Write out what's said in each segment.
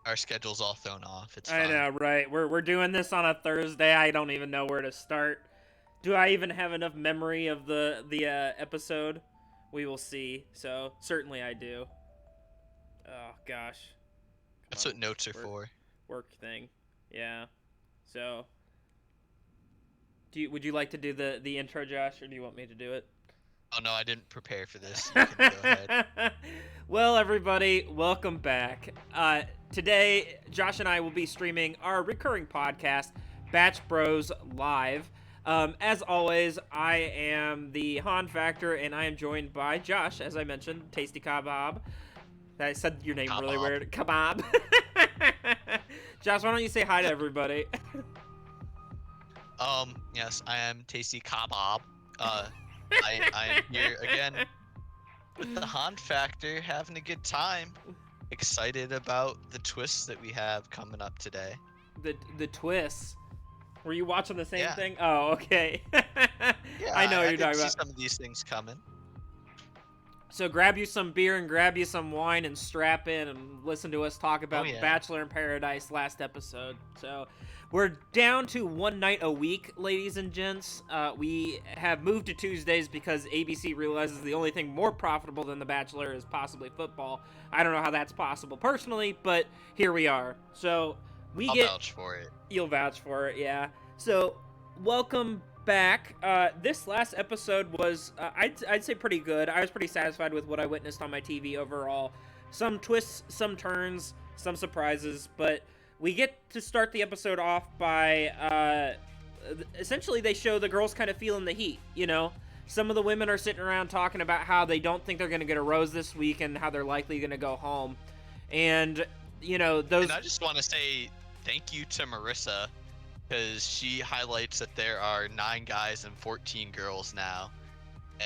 Our schedule's all thrown off. It's I fine. know, right? We're doing this on a Thursday. I don't even know where to start. Do I even have enough memory of the episode? We will see. So certainly I do. Oh gosh, come That's on, what notes are work for. work thing. Yeah. So would you like to do the intro, Josh, or do you want me to do it? Oh no, I didn't prepare for this. You can go ahead. Well, everybody, welcome back. Today, Josh and I will be streaming our recurring podcast, Batch Bros Live. As always, I am the Han Factor, and I am joined by Josh, as I mentioned, Tasty Kebab. I said your name really Kebab. weird. Kebab. Josh, why don't you say hi to everybody? Yes, I am Tasty Kebab. I am here again with the Han Factor, having a good time. Excited about the twists that we have coming up today. The twists. Were you watching the same Yeah. thing? Oh, okay. Yeah, I know what I you're did talking see about. some of these things coming. So grab you some beer and grab you some wine and strap in and listen to us talk about yeah. Bachelor in Paradise last episode. So we're down to one night a week, ladies and gents. We have moved to Tuesdays because ABC realizes the only thing more profitable than The Bachelor is possibly football. I don't know how that's possible personally, but here we are. So I'll vouch for it. You'll vouch for it, yeah. So, welcome back. This last episode was, I'd say, pretty good. I was pretty satisfied with what I witnessed on my TV overall. Some twists, some turns, some surprises, but we get to start the episode off by, essentially they show the girls kind of feeling the heat, you know? Some of the women are sitting around talking about how they don't think they're going to get a rose this week and how they're likely going to go home. And, you know, those... And I just want to say thank you to Marissa, because she highlights that there are 9 guys and 14 girls now.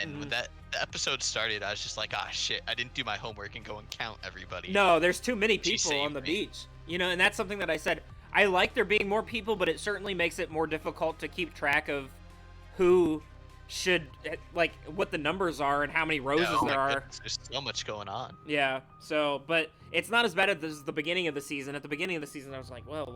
And when the episode started, I was just like, ah, shit, I didn't do my homework and go and count everybody. No, there's too many people on the beach. You know, and that's something that I said. I like there being more people, but it certainly makes it more difficult to keep track of who should, like, what the numbers are and how many roses there are. Goodness, there's so much going on. Yeah, so, but it's not as bad as the beginning of the season. At the beginning of the season, I was like, well,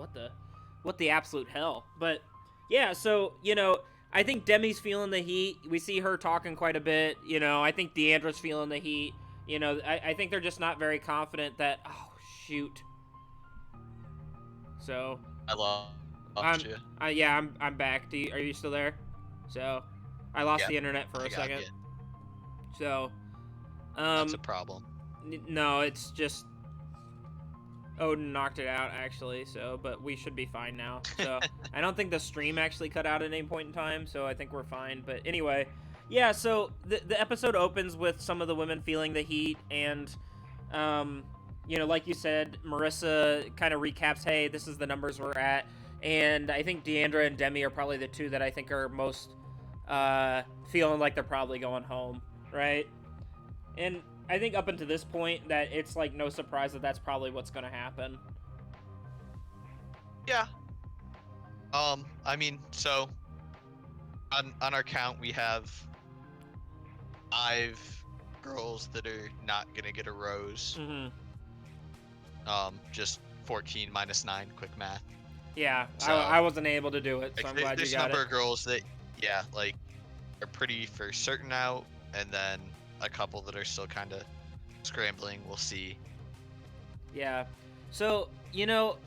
what the absolute hell? But, yeah, so, you know, I think Demi's feeling the heat. We see her talking quite a bit. You know, I think Deandra's feeling the heat. You know, I think they're just not very confident that, oh, shoot. So I lost you. Yeah, I'm back. Are you still there? So I lost the internet for a second. So that's a problem. No, it's just Odin knocked it out actually. So, but we should be fine now. So I don't think the stream actually cut out at any point in time. So I think we're fine. But anyway, yeah. So the episode opens with some of the women feeling the heat and you know, like you said, Marissa kind of recaps, hey, this is the numbers we're at. And I think Deandra and Demi are probably the two that I think are most feeling like they're probably going home, right? And I think up until this point that it's like no surprise that that's probably what's going to happen. Yeah. I mean, so on our count, we have 5 girls that are not going to get a rose. Mm-hmm. Just 14 minus 9, quick math. Yeah, so, I wasn't able to do it, so I'm glad you got it. There's a number of girls that, yeah, like, are pretty for certain out, and then a couple that are still kind of scrambling. We'll see. Yeah. So, you know,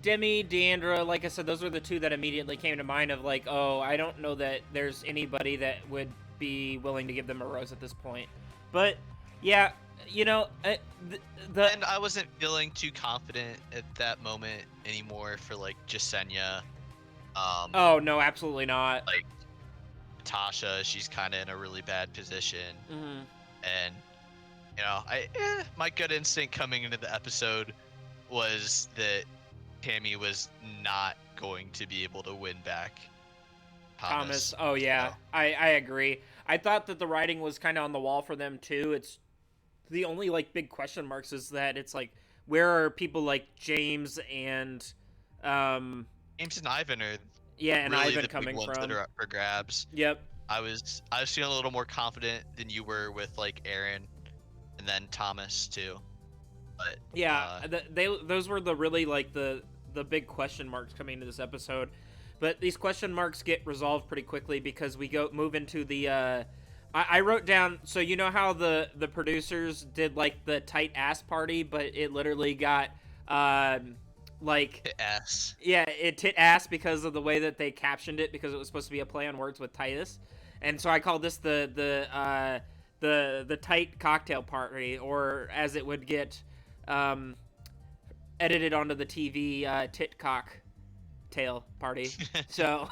Demi, Deandra, like I said, those were the two that immediately came to mind of like, oh, I don't know that there's anybody that would be willing to give them a rose at this point. But, yeah, you know, and I wasn't feeling too confident at that moment anymore for like Jasenia. Oh no, absolutely not. Like Tasha, she's kind of in a really bad position, and you know, my gut instinct coming into the episode was that Tammy was not going to be able to win back Thomas. Oh yeah, so. I agree. I thought that the writing was kind of on the wall for them too. It's the only like big question marks is that it's like where are people like James and Ivan are and really Ivan the coming big ones from that are up for grabs. Yep. I was feeling a little more confident than you were with like Aaron and then Thomas too. But Yeah, those were the really like the big question marks coming into this episode. But these question marks get resolved pretty quickly because we move into the I wrote down, so you know how the producers did like the tight ass party, but it literally got like tit ass. Yeah, it tit ass because of the way that they captioned it, because it was supposed to be a play on words with Titus. And so I called this the tight cocktail party, or as it would get edited onto the TV, tit cocktail party. So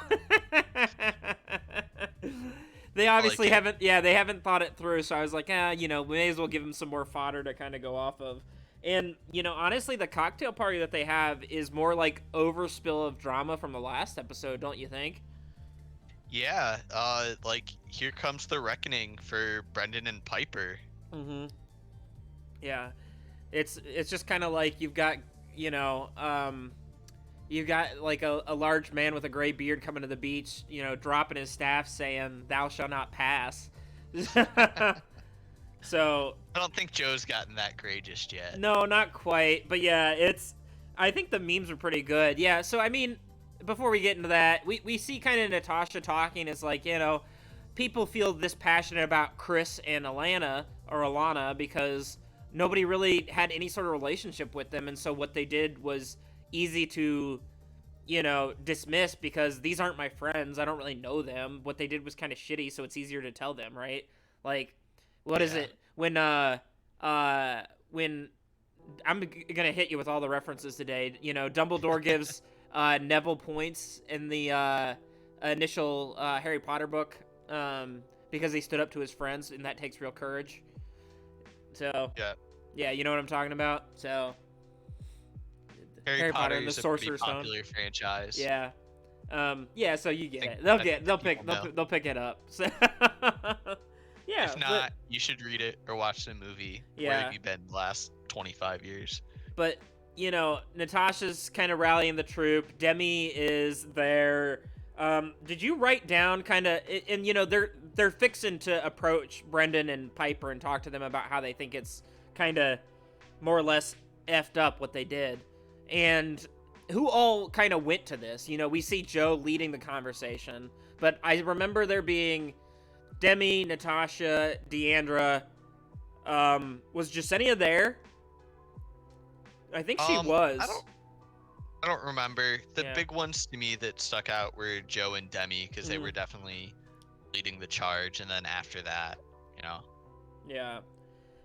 they obviously they haven't thought it through. So I was like, we may as well give them some more fodder to kind of go off of. And, honestly, the cocktail party that they have is more like overspill of drama from the last episode, don't you think? Yeah, here comes the reckoning for Brendan and Piper. Mm-hmm. Yeah. It's just kind of like you've got, you've got like a large man with a gray beard coming to the beach, dropping his staff saying, "Thou shalt not pass." So I don't think Joe's gotten that gray just yet. No, not quite. But yeah, I think the memes are pretty good. Yeah, so I mean, before we get into that, we see kind of Natasha talking as like, people feel this passionate about Chris and Alana because nobody really had any sort of relationship with them, and so what they did was easy to, dismiss because these aren't my friends. I don't really know them. What they did was kind of shitty, so it's easier to tell them, right? Like, what is it when I'm gonna hit you with all the references today. Dumbledore gives Neville points in the initial Harry Potter book because he stood up to his friends, and that takes real courage. So yeah, you know what I'm talking about. So Harry Potter and the Sorcerer's Stone, popular franchise. Yeah. So you get it. They'll pick it up. So yeah. If not, you should read it or watch the movie. Yeah. Where have you been the last 25 years? But Natasha's kind of rallying the troop. Demi is there. Did you write down kind of, and they're fixing to approach Brendan and Piper and talk to them about how they think it's kind of more or less effed up what they did, and who all kind of went to this. We see Joe leading the conversation, but I remember there being Demi, Natasha, Deandra. Was Jasenia there? I think she was. I don't remember. The big ones to me that stuck out were Joe and Demi, because they were definitely leading the charge, and then after that, Yeah,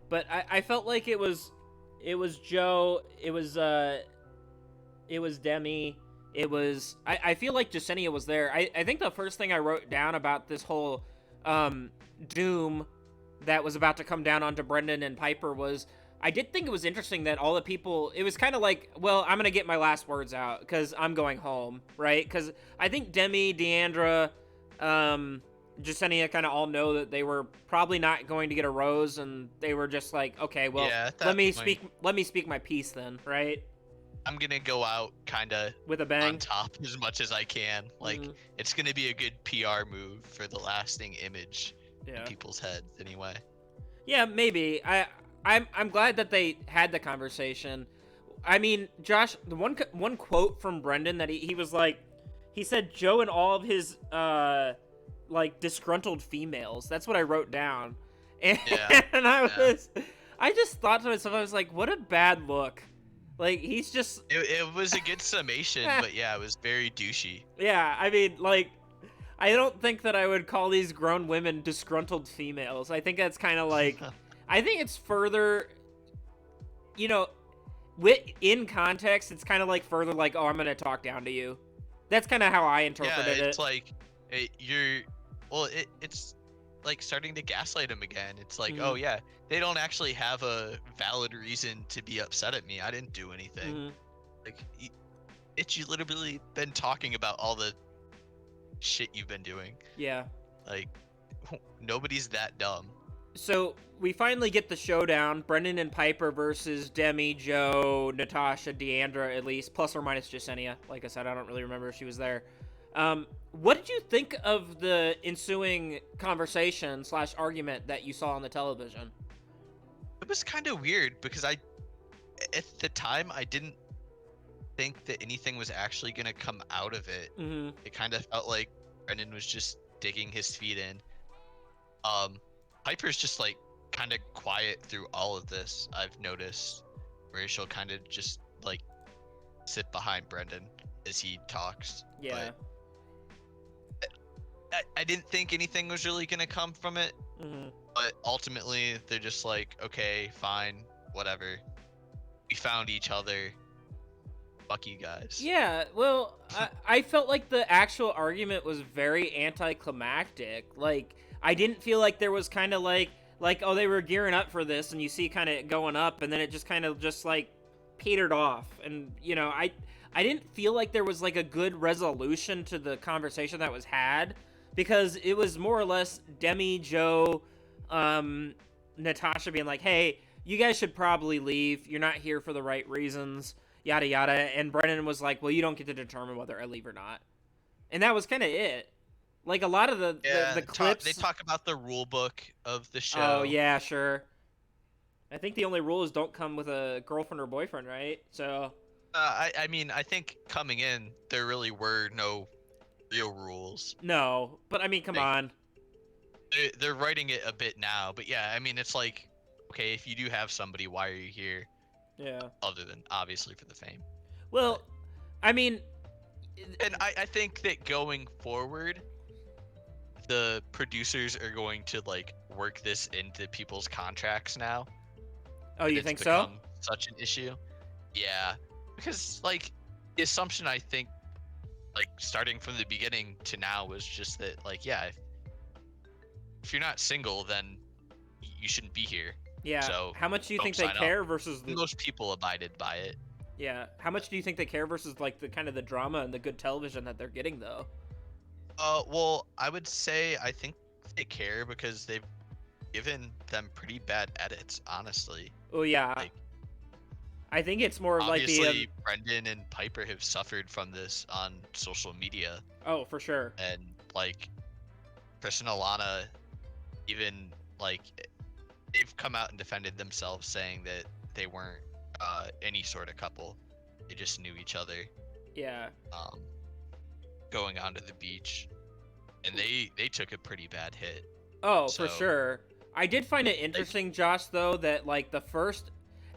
but I felt like it was Joe. It was Demi. It was. I feel like Jasenia was there. I think the first thing I wrote down about this whole doom that was about to come down onto Brendan and Piper was, I did think it was interesting that all the people, it was kind of like, well, I'm going to get my last words out because I'm going home, right? Because I think Demi, Deandra, Jasenia kind of all know that they were probably not going to get a rose, and they were just like, okay, well, let me speak my piece then, right? I'm gonna go out kind of with a bang on top as much as I can. Like, it's gonna be a good PR move for the lasting image in people's heads, anyway. Yeah, maybe. I'm glad that they had the conversation. I mean, Josh, the one quote from Brendan that he was like, he said Joe and all of his like disgruntled females. That's what I wrote down, and, I just thought to myself, I was like, what a bad look. Like, he's just... It was a good summation, but yeah, it was very douchey. Yeah, I mean, like, I don't think that I would call these grown women disgruntled females. I think that's kind of like... I think it's further... in context, it's kind of like further like, oh, I'm going to talk down to you. That's kind of how I interpreted it. Yeah, it's like, it's like starting to gaslight him again. It's like, oh yeah, they don't actually have a valid reason to be upset at me. I didn't do anything. Like, you literally been talking about all the shit you've been doing. Yeah. Like, nobody's that dumb. So we finally get the showdown: Brendan and Piper versus Demi, Joe, Natasha, Deandra, at least, plus or minus Jasenia. Like I said, I don't really remember if she was there. What did you think of the ensuing conversation / argument that you saw on the television? It was kind of weird because I at the time, I didn't think that anything was actually gonna come out of it. It kind of felt like Brendan was just digging his feet in. Piper's just like kind of quiet through all of this. I've noticed where she'll kind of just like sit behind Brendan as he talks. Yeah. But I didn't think anything was really gonna come from it. But ultimately, they're just like, okay, fine, whatever. We found each other. Fuck you guys. Yeah, well, I felt like the actual argument was very anticlimactic. Like, I didn't feel like there was kind of like, oh, they were gearing up for this, and you see kind of going up, and then it just kind of just like petered off. And, you know, I didn't feel like there was like a good resolution to the conversation that was had, because it was more or less Demi, Joe, Natasha being like, hey, you guys should probably leave. You're not here for the right reasons. Yada yada, and Brennan was like, well, you don't get to determine whether I leave or not. And that was kind of it. Like, a lot of the clips... They talk about the rule book of the show. Oh, yeah, sure. I think the only rule is don't come with a girlfriend or boyfriend, right? So... I mean, I think coming in, there really were no real rules. No, but I mean, come on. They're writing it a bit now, but yeah, I mean, it's like, okay, if you do have somebody, why are you here? Yeah. Other than, obviously, for the fame. Well, I mean... And I think that going forward, the producers are going to, like, work this into people's contracts now. Oh, you think so? Such an issue. Yeah. Because, like, the assumption, I think, like, starting from the beginning to now was just that, like, yeah, if you're not single, then you shouldn't be here. Yeah. So how much do you think they care versus most people abided by it? Yeah. How much do you think they care versus like the kind of the drama and the good television that they're getting though? Well, I would say I think they care because they've given them pretty bad edits, honestly. Oh yeah. Like, I think it's more like the obviously Brendan and Piper have suffered from this on social media. Oh, for sure. And like Chris and Alana, even like they've come out and defended themselves, saying that they weren't any sort of couple. They just knew each other. Yeah. Going onto the beach, and they took a pretty bad hit. Oh, for sure. I did find it interesting, Josh, though, that like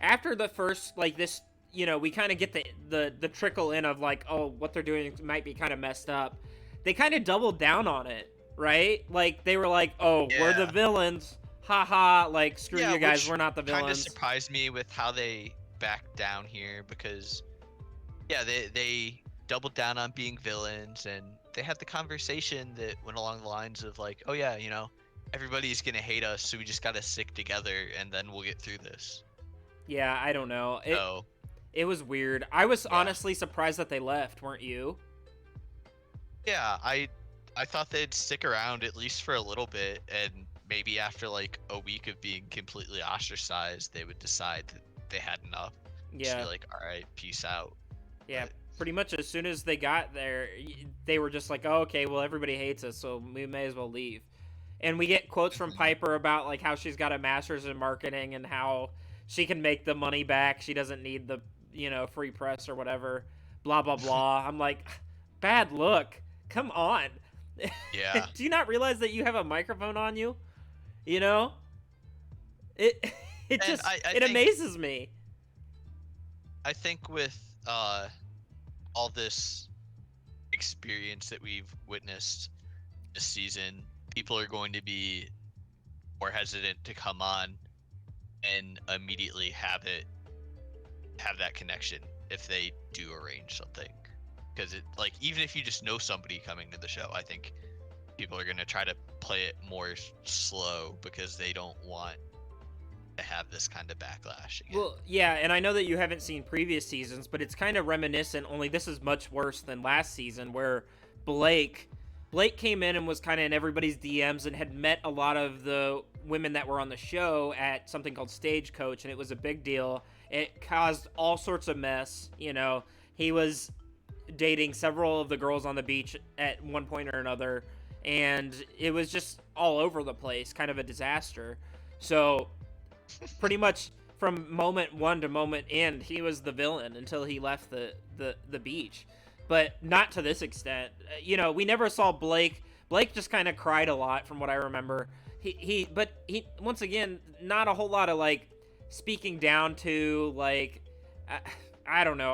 after the first like this, you know, we kind of get the trickle in of like, oh, what they're doing might be kind of messed up. They kind of doubled down on it, right? Like they were like, oh, yeah, we're the villains. Haha, like, screw you guys, we're not the villains. Kind of surprised me with how they backed down here because, yeah, they doubled down on being villains, and they had the conversation that went along the lines of like, oh yeah, you know, everybody's gonna hate us, so we just gotta stick together, and then we'll get through this. Yeah, I don't know. It was weird. I was honestly surprised that they left, weren't you? Yeah, I thought they'd stick around at least for a little bit, and maybe after like a week of being completely ostracized, they would decide that they had enough. Yeah. Just be like, all right, peace out. Yeah, pretty much as soon as they got there, they were just like, oh, okay, well, everybody hates us, so we may as well leave. And we get quotes from Piper about like how she's got a master's in marketing and how she can make the money back. She doesn't need the, you know, free press or whatever, blah, blah, blah. I'm like, bad look. Come on. Yeah. Do you not realize that you have a microphone on you? You know, it just it amazes me. I think with all this experience that we've witnessed this season, people are going to be more hesitant to come on and immediately have that connection if they do arrange something. Because it, like, even if you just know somebody coming to the show, I think people are going to try to play it more slow because they don't want to have this kind of backlash again. Well, yeah, and I know that you haven't seen previous seasons, but it's kind of reminiscent, only this is much worse than last season, where Blake came in and was kind of in everybody's DMs and had met a lot of the women that were on the show at something called Stagecoach, and it was a big deal. It caused all sorts of mess, you know. He was dating several of the girls on the beach at one point or another, and it was just all over the place, kind of a disaster. So pretty much from moment one to moment end, he was the villain until he left the beach. But not to this extent. You know, we never saw Blake. Blake just kind of cried a lot from what I remember. But once again, not a whole lot of like speaking down to like, I don't know.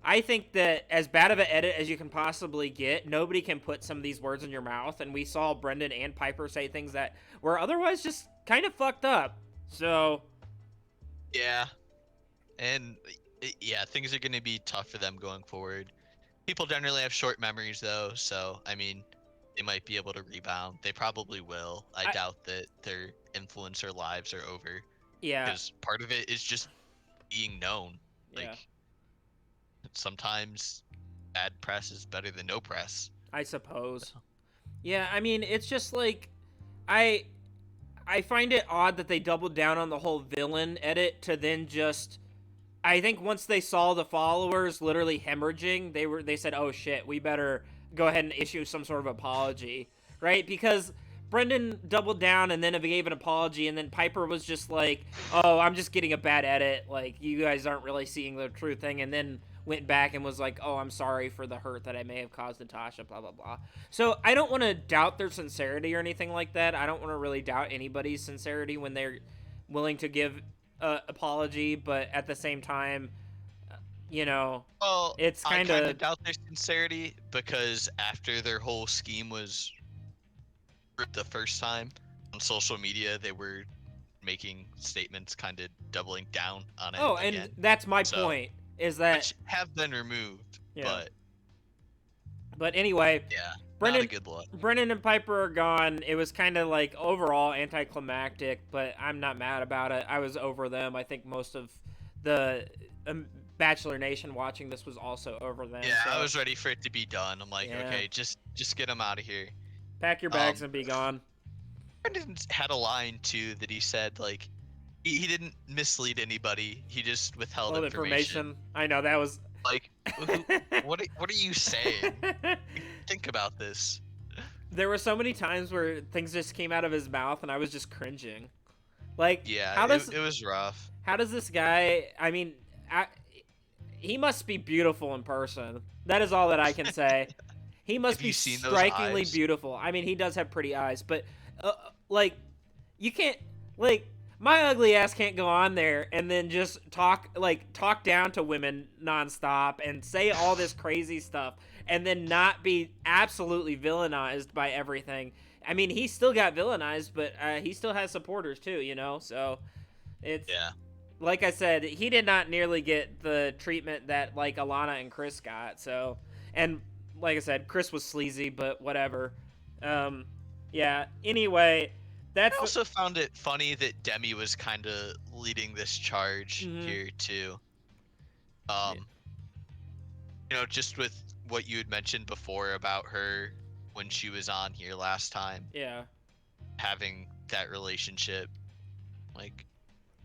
I think that as bad of an edit as you can possibly get, nobody can put some of these words in your mouth. And we saw Brendan and Piper say things that were otherwise just kind of fucked up. So. Yeah. And yeah, things are going to be tough for them going forward. People generally have short memories, though. So, I mean, they might be able to rebound. They probably will. I doubt that their influencer lives are over. Yeah. Because part of it is just being known. Like, yeah. Sometimes bad press is better than no press. I suppose. Yeah, I mean, it's just like, I find it odd that they doubled down on the whole villain edit to then just, I think once they saw the followers literally hemorrhaging, they said, oh shit, we better go ahead and issue some sort of apology, right? Because Brendan doubled down and then gave an apology, and then Piper was just like, oh, I'm just getting a bad edit, like, you guys aren't really seeing the true thing, and then went back and was like, oh, I'm sorry for the hurt that I may have caused Natasha, blah, blah, blah. So I don't want to doubt their sincerity or anything like that. I don't want to really doubt anybody's sincerity when they're willing to give an apology, but at the same time, you know, well, it's kind of doubt their sincerity because after their whole scheme was the first time on social media, they were making statements kind of doubling down on it. Oh, and that's my point. Is that which have been removed, yeah. But anyway, yeah, Brendan, not a good look. Brendan and Piper are gone. It was kind of like overall anticlimactic, but I'm not mad about it. I was over them. I think most of the Bachelor Nation watching this was also over them. Yeah, so. I was ready for it to be done. I'm like, okay, just get them out of here. Pack your bags and be gone. Brendan had a line too that he said like. He didn't mislead anybody. He just withheld information. I know, that was... Like, what are you saying? Think about this. There were so many times where things just came out of his mouth and I was just cringing. Like, yeah, it was rough. How does this guy... I mean, he must be beautiful in person. That is all that I can say. He must be strikingly beautiful. I mean, he does have pretty eyes, but, like, you can't... Like... My ugly ass can't go on there and then just talk down to women nonstop and say all this crazy stuff and then not be absolutely villainized by everything. I mean, he still got villainized, but he still has supporters too, you know? So it's, like I said, he did not nearly get the treatment that like Alana and Chris got. So, and like I said, Chris was sleazy, but whatever. Yeah, anyway... I also found it funny that Demi was kind of leading this charge here too. You know, just with what you had mentioned before about her when she was on here last time. Yeah. Having that relationship, like,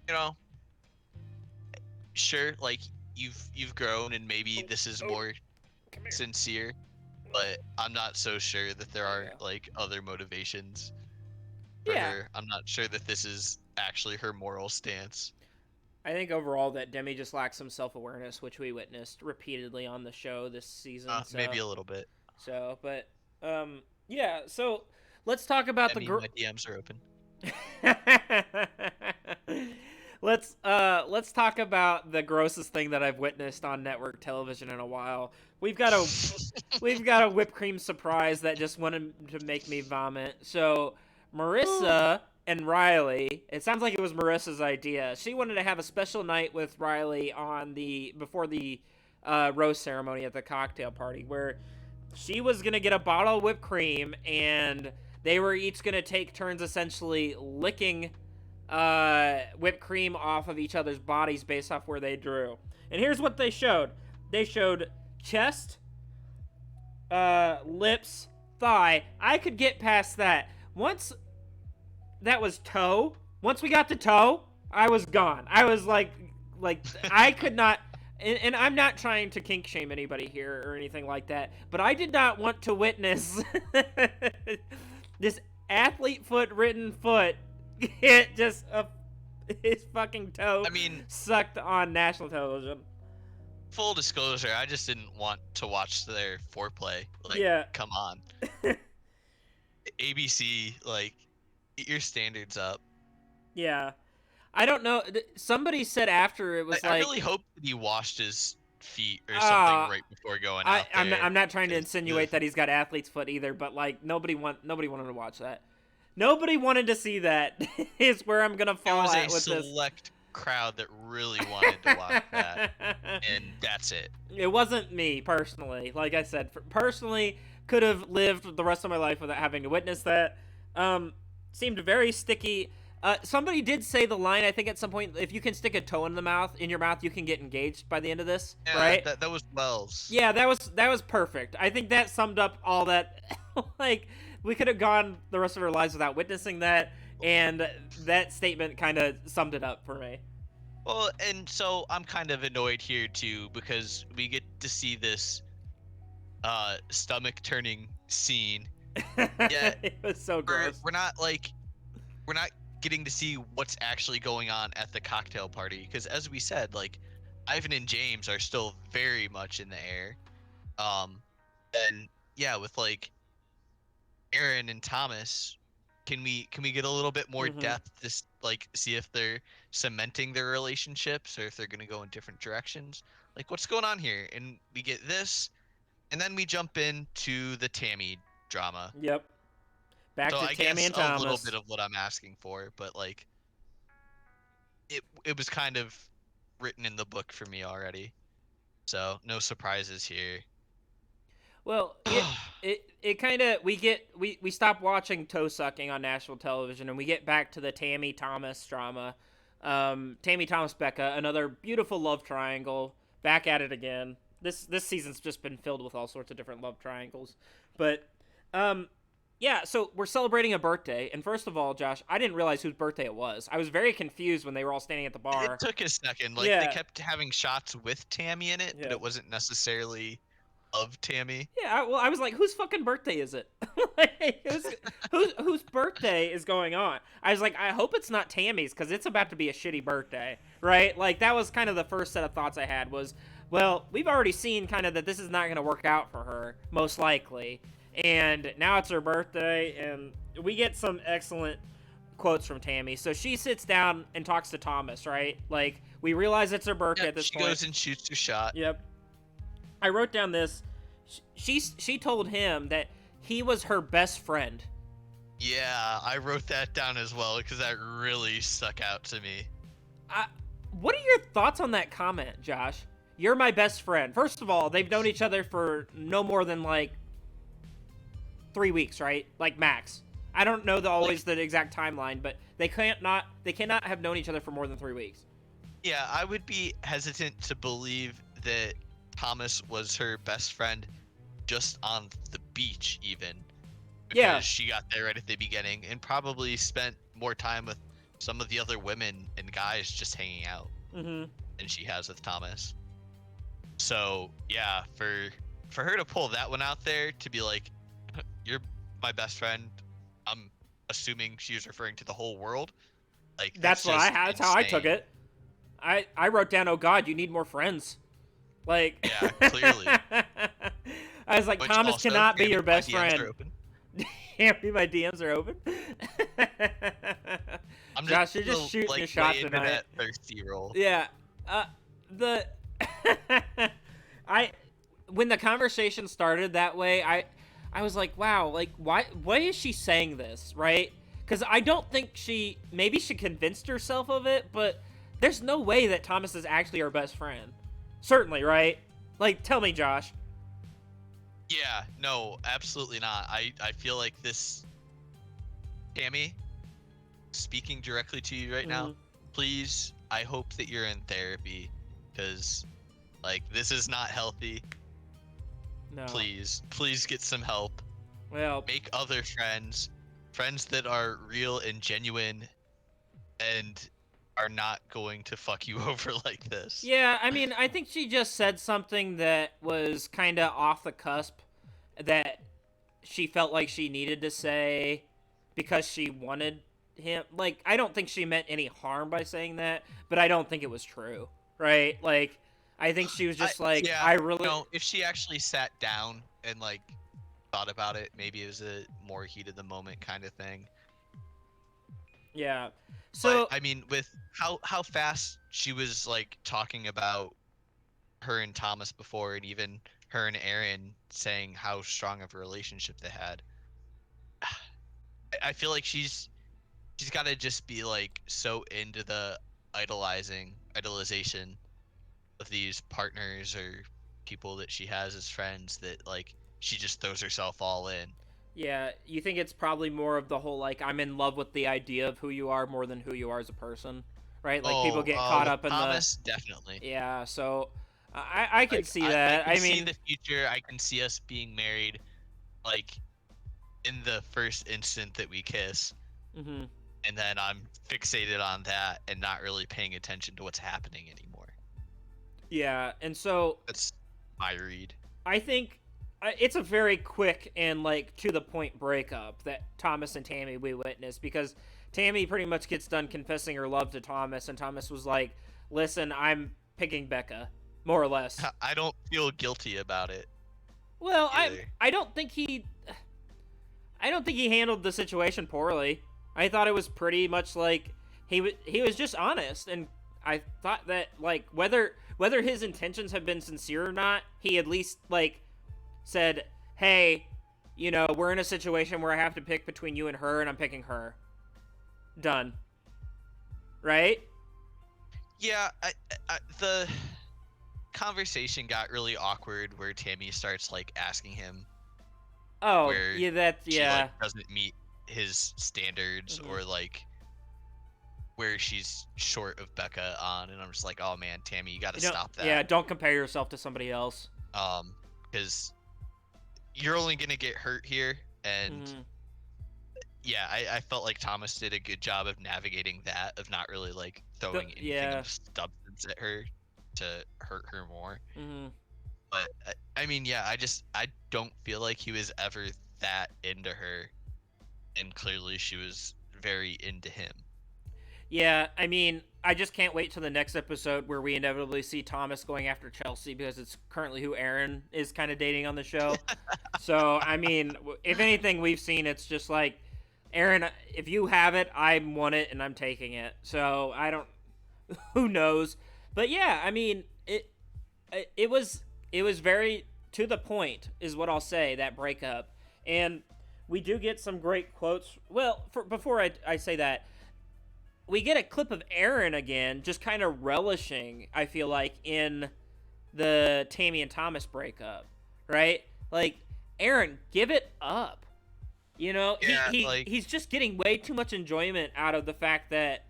you know, sure, like you've grown and maybe this is more sincere, but I'm not so sure that there are like other motivations. Her. I'm not sure that this is actually her moral stance. I think overall that Demi just lacks some self-awareness, which we witnessed repeatedly on the show this season. So. Maybe a little bit. So, but yeah. So let's talk about my DMs are open. Let's talk about the grossest thing that I've witnessed on network television in a while. We've got a whipped cream surprise that just wanted to make me vomit. So. Marissa and Riley, it sounds like it was Marissa's idea. She wanted to have a special night with Riley before the rose ceremony at the cocktail party, where she was going to get a bottle of whipped cream and they were each going to take turns essentially licking whipped cream off of each other's bodies based off where they drew. And here's what they showed. They showed chest, lips, thigh. I could get past that. Once that was toe, once we got to toe, I was gone. I was like I could not, and I'm not trying to kink shame anybody here or anything like that, but I did not want to witness this athlete foot written foot hit just his fucking toe I mean, sucked on national television. full disclosure, I just didn't want to watch their foreplay. Like, Yeah. come on. ABC, like, get your standards up. Yeah. I don't know. Somebody said after it was I really hope that he washed his feet or something right before going out there. I'm not trying to insinuate that he's got athlete's foot either, but like nobody wanted to watch that. Nobody wanted to see that. Is where I'm gonna fall at with this. There was a select crowd that really wanted to watch that, and that's it. It wasn't me personally. Like I said, personally, could have lived the rest of my life without having to witness that. Seemed very sticky. Somebody did say the line, I think at some point, if you can stick a toe in your mouth, you can get engaged by the end of this, yeah, right? That was Wells. Yeah, that was perfect. I think that summed up all that. Like, we could have gone the rest of our lives without witnessing that, and that statement kind of summed it up for me. Well, and so I'm kind of annoyed here too, because we get to see this stomach-turning scene. Yeah, it was so gross. We're not getting to see what's actually going on at the cocktail party, because as we said, like, Ivan and James are still very much in the air. And yeah, with like Aaron and Thomas, can we get a little bit more depth to like see if they're cementing their relationships or if they're gonna go in different directions? Like, what's going on here? And we get this, and then we jump into the Tammy drama. Yep. Back to Tammy and Thomas. A little bit of what I'm asking for, but like, it was kind of written in the book for me already, so no surprises here. Well, it kind of we stop watching toe sucking on national television, and we get back to the Tammy Thomas drama. Tammy Thomas Becca, another beautiful love triangle, back at it again. This season's just been filled with all sorts of different love triangles, but yeah, so we're celebrating a birthday, and first of all, Josh, I didn't realize whose birthday it was. I was very confused when they were all standing at the bar. It took a second. Like, they kept having shots with Tammy in it, but it wasn't necessarily of Tammy. Yeah, well, I was like, whose fucking birthday is it? Like, whose birthday is going on? I was like, I hope it's not Tammy's, because it's about to be a shitty birthday, right? Like, that was kind of the first set of thoughts I had was, well, we've already seen kind of that this is not going to work out for her, most likely. And now it's her birthday, and we get some excellent quotes from Tammy. So she sits down and talks to Thomas, right? Like, we realize it's her birthday at this point. She goes and shoots her shot. Yep. I wrote down this. She told him that he was her best friend. Yeah, I wrote that down as well, because that really stuck out to me. What are your thoughts on that comment, Josh? You're my best friend. First of all, they've known each other for no more than, like, 3 weeks, right? Like, max. I don't know the exact timeline, but they cannot have known each other for more than 3 weeks. Yeah, I would be hesitant to believe that Thomas was her best friend just on the beach, even. Because she got there right at the beginning and probably spent more time with some of the other women and guys just hanging out than she has with Thomas. So, yeah, for her to pull that one out there, to be like, you're my best friend, I'm assuming she was referring to the whole world. Like, that's that's how I took it. I wrote down, oh God, you need more friends. Like, yeah, clearly. I was like, which Thomas also, cannot be your best friend. Harry, my DMs are open. Josh, you're just shooting like, a shot tonight. That thirsty roll. Yeah. When the conversation started that way, I was like, wow, like, why is she saying this, right? Because I don't think maybe she convinced herself of it, but there's no way that Thomas is actually her best friend. Certainly, right? Like, tell me, Josh. Yeah, no, absolutely not. I feel like this, Tammy, speaking directly to you right now, please, I hope that you're in therapy, because, like, this is not healthy. No. Please get some help. Well, make other friends that are real and genuine and are not going to fuck you over like this. Yeah, I mean, I think she just said something that was kind of off the cusp that she felt like she needed to say because she wanted him. Like, I don't think she meant any harm by saying that, but I don't think it was true, right? Like, I think she was just like, yeah, I really. no, if she actually sat down and like thought about it, maybe it was a more heat of the moment kind of thing. Yeah. But So I mean, with how fast she was like talking about her and Thomas before, and even her and Aaron saying how strong of a relationship they had, I feel like she's got to just be like so into the idolization of these partners or people that she has as friends that like she just throws herself all in. yeah, you think it's probably more of the whole like I'm in love with the idea of who you are more than who you are as a person, right? Like people get caught With up in the. Thomas, definitely. Yeah, so I can Like see I that. can I see mean, the future. I can see us being married, like in the first instant that we kiss, mm-hmm. and then I'm fixated on that and not really paying attention to what's happening anymore. Yeah, and so That's my read. I think it's a very quick and like to the point breakup that Thomas and Tammy we witnessed, because Tammy pretty much gets done confessing her love to Thomas, and Thomas was like, "Listen, I'm picking Becca," more or less. I don't feel guilty about it Well, either. I don't think he handled the situation poorly. I thought it was pretty much like he was just honest, and I thought that like whether his intentions have been sincere or not, he at least like said, "Hey, you know, we're in a situation where I have to pick between you and her, and I'm picking her." Done. Right? Yeah, the conversation got really awkward where Tammy starts like asking him Oh, where yeah, that's she yeah. like doesn't meet his standards, or like where she's short of Becca on, and I'm just like, oh man, Tammy, you gotta stop that. Yeah, don't compare yourself to somebody else. Because you're only gonna get hurt here, and yeah, I felt like Thomas did a good job of navigating that, of not really like throwing anything of substance at her to hurt her more. But I mean, yeah, I don't feel like he was ever that into her, and clearly she was very into him. Yeah, I mean, I just can't wait till the next episode where we inevitably see Thomas going after Chelsea, because it's currently who Aaron is kind of dating on the show. So, I mean, if anything we've seen, it's just like, Aaron, if you have it, I want it and I'm taking it. So, I don't, who knows? But yeah, I mean, it was very to the point is what I'll say, that breakup. And we do get some great quotes. Well, before I say that, we get a clip of Aaron again, just kind of relishing, I feel like, in the Tammy and Thomas breakup, right? Like, Aaron, give it up. You know, Yeah, he's just getting way too much enjoyment out of the fact that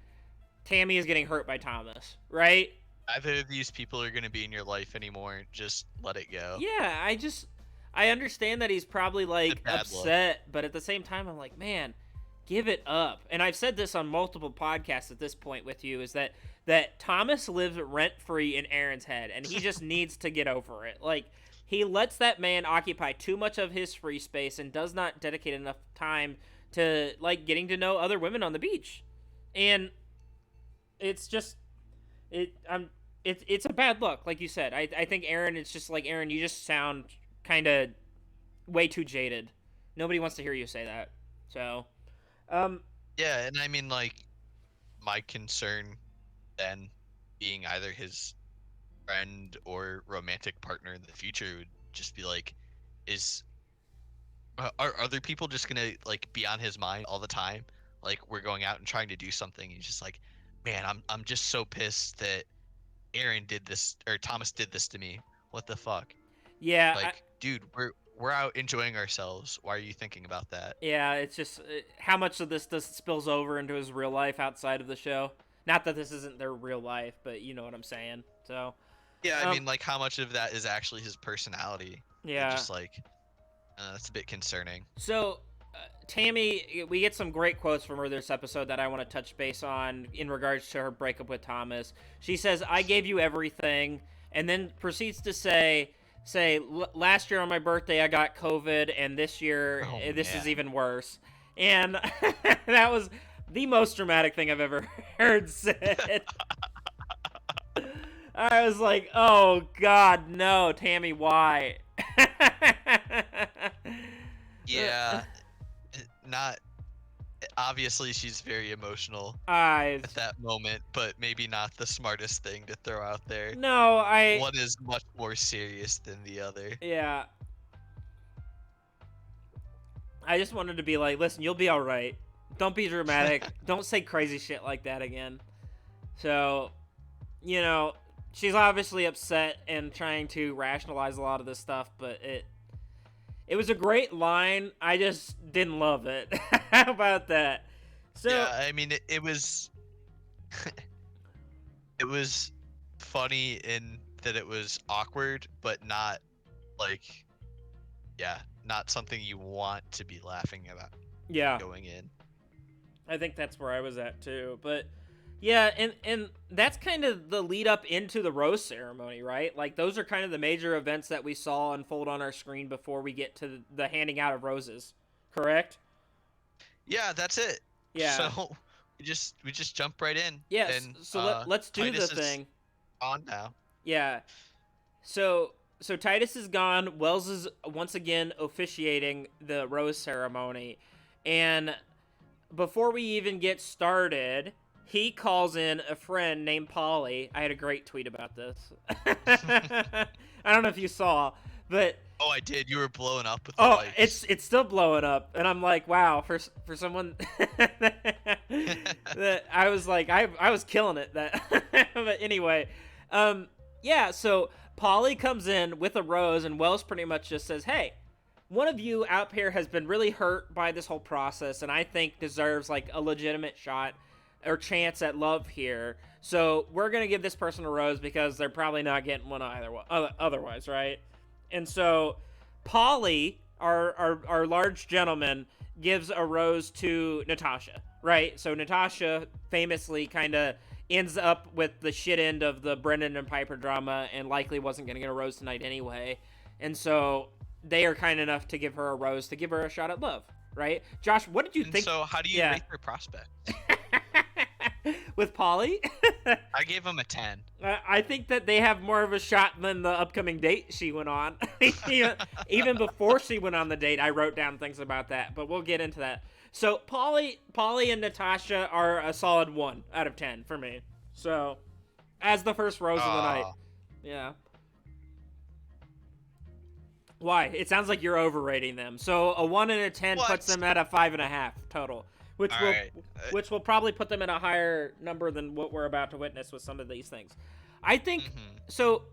Tammy is getting hurt by Thomas, right? Neither of these people are going to be in your life anymore. Just let it go. Yeah, I understand that he's probably like upset, but at the same time, I'm like, man, give it up. And I've said this on multiple podcasts at this point with you, is that Thomas lives rent-free in Aaron's head, and he just needs to get over it. Like, he lets that man occupy too much of his free space and does not dedicate enough time to, like, getting to know other women on the beach. And it's just, it's a bad look, like you said. I think Aaron, it's just like, Aaron, you just sound kind of way too jaded. Nobody wants to hear you say that. So, yeah, and I mean, like, my concern then being either his friend or romantic partner in the future would just be like, are other people just gonna like be on his mind all the time? Like, we're going out and trying to do something, and he's just like, man, I'm just so pissed that Aaron did this, or Thomas did this to me. What the fuck? Yeah, like, dude, we're out enjoying ourselves. Why are you thinking about that? Yeah, it's just how much of this spills over into his real life outside of the show. Not that this isn't their real life, but you know what I'm saying. So, yeah, I mean, like, how much of that is actually his personality? Yeah, just like, that's a bit concerning. So, Tammy, we get some great quotes from her this episode that I want to touch base on in regards to her breakup with Thomas. She says, "I gave you everything," and then proceeds to say, last year on my birthday I got COVID, and this year this is even worse. And that was the most dramatic thing I've ever heard said. I was like, oh God, no, Tammy, why? Yeah, not obviously she's very emotional I at that moment, but maybe not the smartest thing to throw out there. no, One is much more serious than the other. yeah. I just wanted to be like, listen, you'll be all right. Don't be dramatic. Don't say crazy shit like that again. So, you know, she's obviously upset and trying to rationalize a lot of this stuff, but it was a great line. I just didn't love it. How about that? So Yeah, I mean it was it was funny in that it was awkward, but not like not something you want to be laughing about yeah, going in. I think that's where I was at too. But yeah, and that's kind of the lead up into the rose ceremony, right? Like those are kind of the major events that we saw unfold on our screen before we get to the handing out of roses. Correct? Yeah, that's it. Yeah. So we just jump right in. Yes. And So let's do the Titus is thing. on now. Yeah. So Titus is gone. Wells is once again officiating the rose ceremony, and before we even get started, he calls in a friend named Polly. I had a great tweet about this. I don't know if you saw, but Oh, I did. You were blowing up with the likes. it's still blowing up, and I'm like, wow, for someone that I was like, I was killing it. That, but anyway, yeah. So Polly comes in with a rose, and Wells pretty much just says, hey, one of you out here has been really hurt by this whole process, and I think deserves like a legitimate shot or chance at love here. So we're gonna give this person a rose because they're probably not getting one otherwise, right? And so Polly, our large gentleman, gives a rose to Natasha, right? So Natasha famously kind of ends up with the shit end of the Brendan and Piper drama and likely wasn't going to get a rose tonight anyway. And so they are kind enough to give her a rose to give her a shot at love, right? Josh, what did you think? So how do you rate her prospect? With Polly? I gave him a 10. I think that they have more of a shot than the upcoming date she went on. Even before she went on the date, I wrote down things about that, but we'll get into that. So Polly and Natasha are a solid 1 out of 10 for me. So, as the first rose of the night. Yeah. Why? It sounds like you're overrating them. So a 1 and a 10 puts them at a 5.5 total. Which will probably put them in a higher number than what we're about to witness with some of these things. I think so.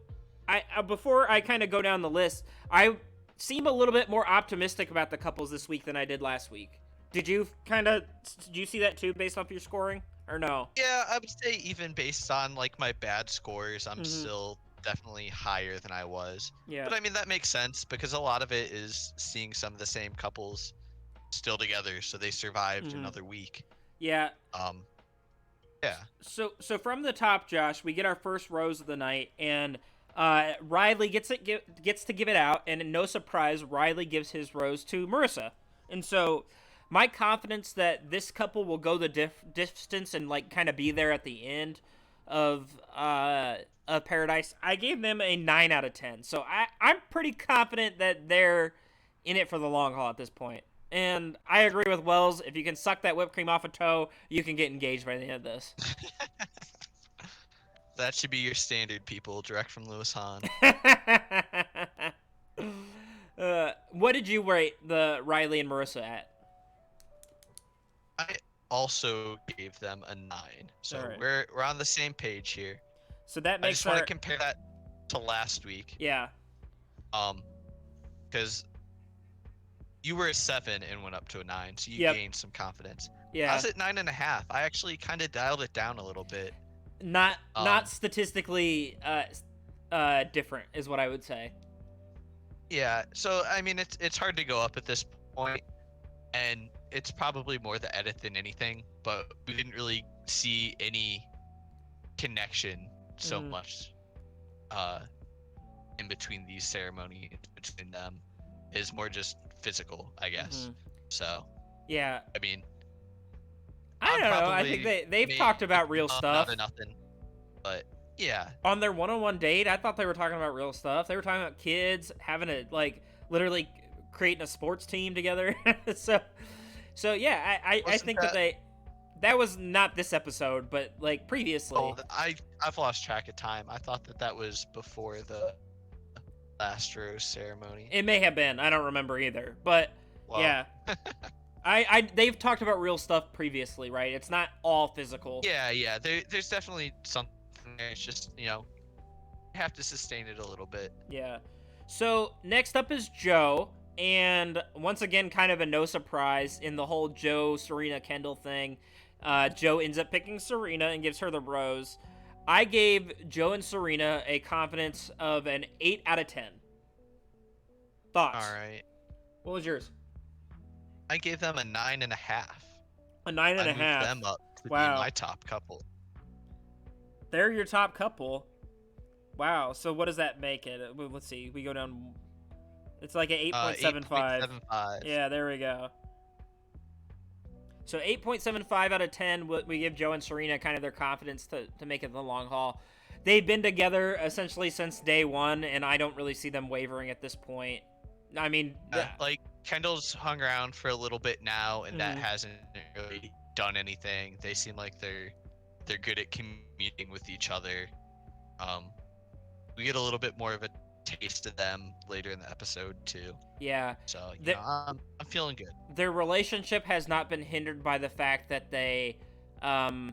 I before I kind of go down the list, I seem a little bit more optimistic about the couples this week than I did last week. Did you see that too, based off your scoring, or no? Yeah, I would say even based on like my bad scores, I'm still definitely higher than I was. Yeah. But I mean that makes sense because a lot of it is seeing some of the same couples still together, so they survived another week. Yeah. Yeah. So from the top, Josh, we get our first rose of the night, and Riley gets to give it out, and no surprise, Riley gives his rose to Marissa. And so my confidence that this couple will go the distance and like kind of be there at the end of Paradise, I gave them a 9 out of 10. So I'm pretty confident that they're in it for the long haul at this point. And I agree with Wells. If you can suck that whipped cream off a toe, you can get engaged by the end of this. That should be your standard, people, direct from Louis Hahn. What did you rate the Riley and Marissa at? I also gave them a 9. So right. we're on the same page here. So that makes I just want to compare that to last week. Yeah. Because you were a 7 and went up to a 9, so you gained some confidence. Yeah. I was at 9.5. I actually kind of dialed it down a little bit. Not statistically different is what I would say. Yeah. So I mean, it's hard to go up at this point, and it's probably more the edit than anything. But we didn't really see any connection so much in between these ceremonies between them. Is more just physical, I guess. So yeah, I mean, I don't know. I think they've talked about real stuff. Not nothing, but yeah. On their one-on-one date, I thought they were talking about real stuff. They were talking about kids having a literally creating a sports team together. so yeah, I think that was not this episode, but like previously. Oh, I've lost track of time. I thought that was before the last rose ceremony. It may have been. I don't remember either. But well. Yeah. They've talked about real stuff previously, right? It's not all physical. Yeah. There's definitely something there. It's just, you have to sustain it a little bit. Yeah. So next up is Joe, and once again, kind of a no surprise in the whole Joe, Serena, Kendall thing. Joe ends up picking Serena and gives her the rose. I gave Joe and Serena a confidence of an 8 out of 10. Thoughts? All right. What was yours? I gave them a 9.5. A 9.5. I moved them up to be my top couple. They're your top couple. Wow. So what does that make it? Let's see. We go down. It's like an 8.75. 8.75. Yeah, there we go. So 8.75 out of 10. We give Joe and Serena kind of their confidence to make it the long haul. They've been together essentially since day one, and I don't really see them wavering at this point. I mean, like Kendall's hung around for a little bit now, and that hasn't really done anything. They seem like they're good at communicating with each other. We get a little bit more of a taste of them later in the episode too. Yeah. So I'm feeling good. Their relationship has not been hindered by the fact that they are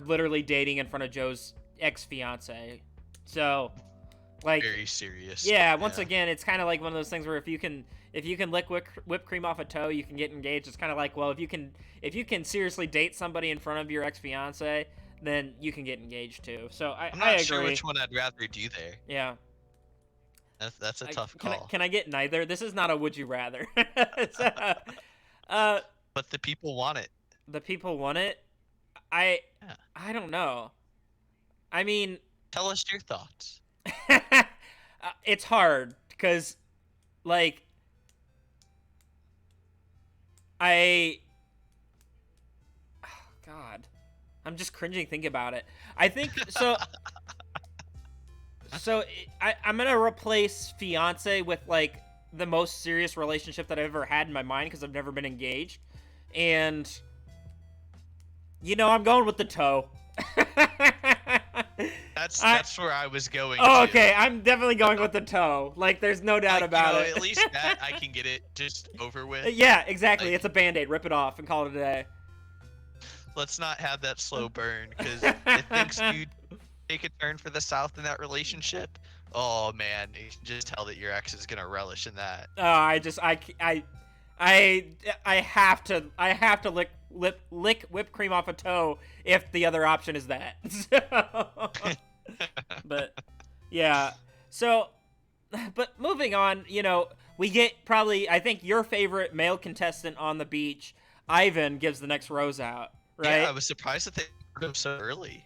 literally dating in front of Joe's ex-fiance. So like very serious. Yeah, once again, it's kind of like one of those things where if you can lick whipped cream off a toe, you can get engaged. It's kind of like, well, if you can seriously date somebody in front of your ex-fiance, then you can get engaged too. So I'm not sure which one I'd rather do there. Yeah. That's a tough call. Can I get neither? This is not a would you rather. But the people want it. The people want it? I don't know. I mean, tell us your thoughts. It's hard because like God, I'm just cringing thinking about it. I think so. I'm gonna replace fiance with like the most serious relationship that I've ever had in my mind because I've never been engaged, and I'm going with the toe. That's where I was going. Oh, okay. I'm definitely going with the toe. Like, there's no doubt about it. At least that I can get it just over with. Yeah, exactly. Like, it's a Band-Aid. Rip it off and call it a day. Let's not have that slow burn, because if things do take a turn for the south in that relationship, oh man, you can just tell that your ex is gonna relish in that. I have to lick whipped cream off a toe if the other option is that. But yeah. So, but moving on, we get probably, I think, your favorite male contestant on the beach. Ivan gives the next rose out, right? Yeah, I was surprised that they put him so early.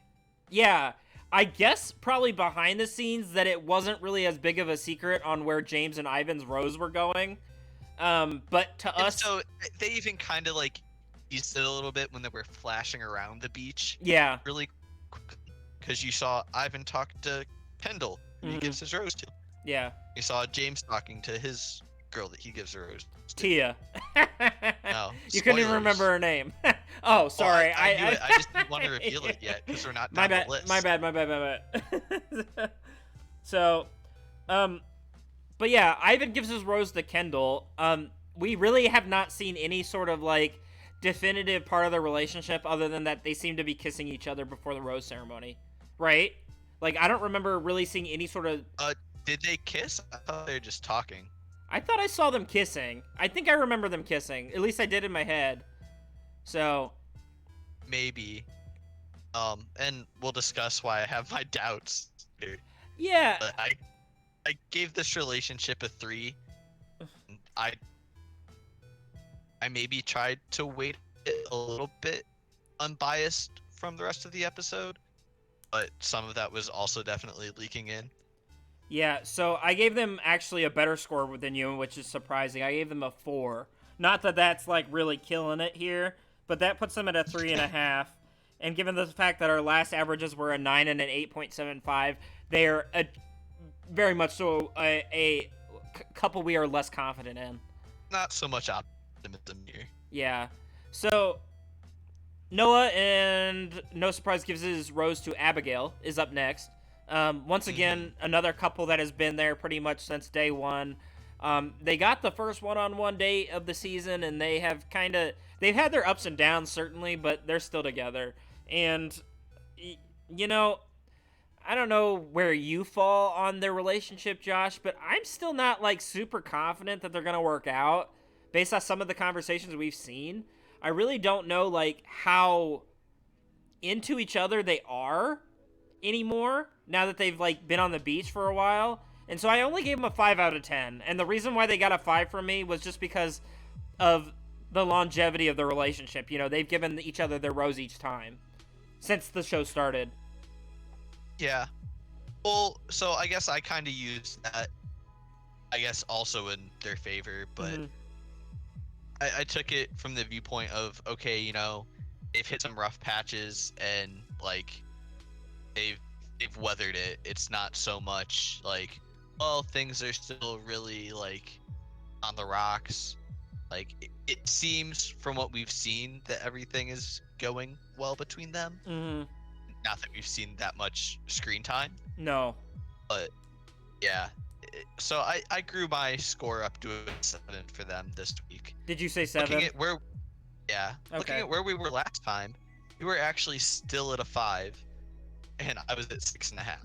Yeah. I guess probably behind the scenes that it wasn't really as big of a secret on where James and Ivan's rose were going. But to us, so they even kind of like used it a little bit when they were flashing around the beach. Yeah. Really quickly, because you saw Ivan talk to Kendall, who he gives his rose to. Yeah. You saw James talking to his girl that he gives a rose to. Tia. No, you couldn't even remember her name. Oh, sorry. Well, I just didn't want to reveal it yet because we're not down the list. My bad. So, but yeah, Ivan gives his rose to Kendall. We really have not seen any sort of like definitive part of the relationship other than that they seem to be kissing each other before the rose ceremony, right? Like, I don't remember really seeing any sort of. Did they kiss? I thought they were just talking. I thought I saw them kissing. I think I remember them kissing. At least I did in my head. So. Maybe. And we'll discuss why I have my doubts here. Yeah. But I gave this relationship a 3. I maybe tried to weight it a little bit unbiased from the rest of the episode, but some of that was also definitely leaking in. Yeah, so I gave them actually a better score than you, which is surprising. I gave them a 4 Not that that's like really killing it here, but that puts them at a 3.5. And given the fact that our last averages were a 9 and an 8.75, they are very much so a couple we are less confident in. Not so much optimism here. Yeah. So Noah, and no surprise, gives his rose to Abigail, is up next. Once again, another couple that has been there pretty much since day one. They got the first one-on-one date of the season, and they have they've had their ups and downs, certainly, but they're still together. And, you know, I don't know where you fall on their relationship, Josh, but I'm still not, like, super confident that they're going to work out based on some of the conversations we've seen. I really don't know, like, how into each other they are anymore now that they've, like, been on the beach for a while. And so I only gave them a 5 out of 10. And the reason why they got a 5 from me was just because of the longevity of the relationship. You know, they've given each other their rose each time since the show started. Yeah. Well, so I guess I kind of used that, I guess, also in their favor, but I took it from the viewpoint of, okay, you know, they've hit some rough patches and, like, they've weathered it. It's not so much like, well, things are still really, like, on the rocks. Like, it seems from what we've seen that everything is going well between them. Not that we've seen that much screen time. No. But, yeah. So I grew my score up to a 7 for them this week. Did you say 7? Looking at where we were last time, we were actually still at a 5, and I was at 6.5.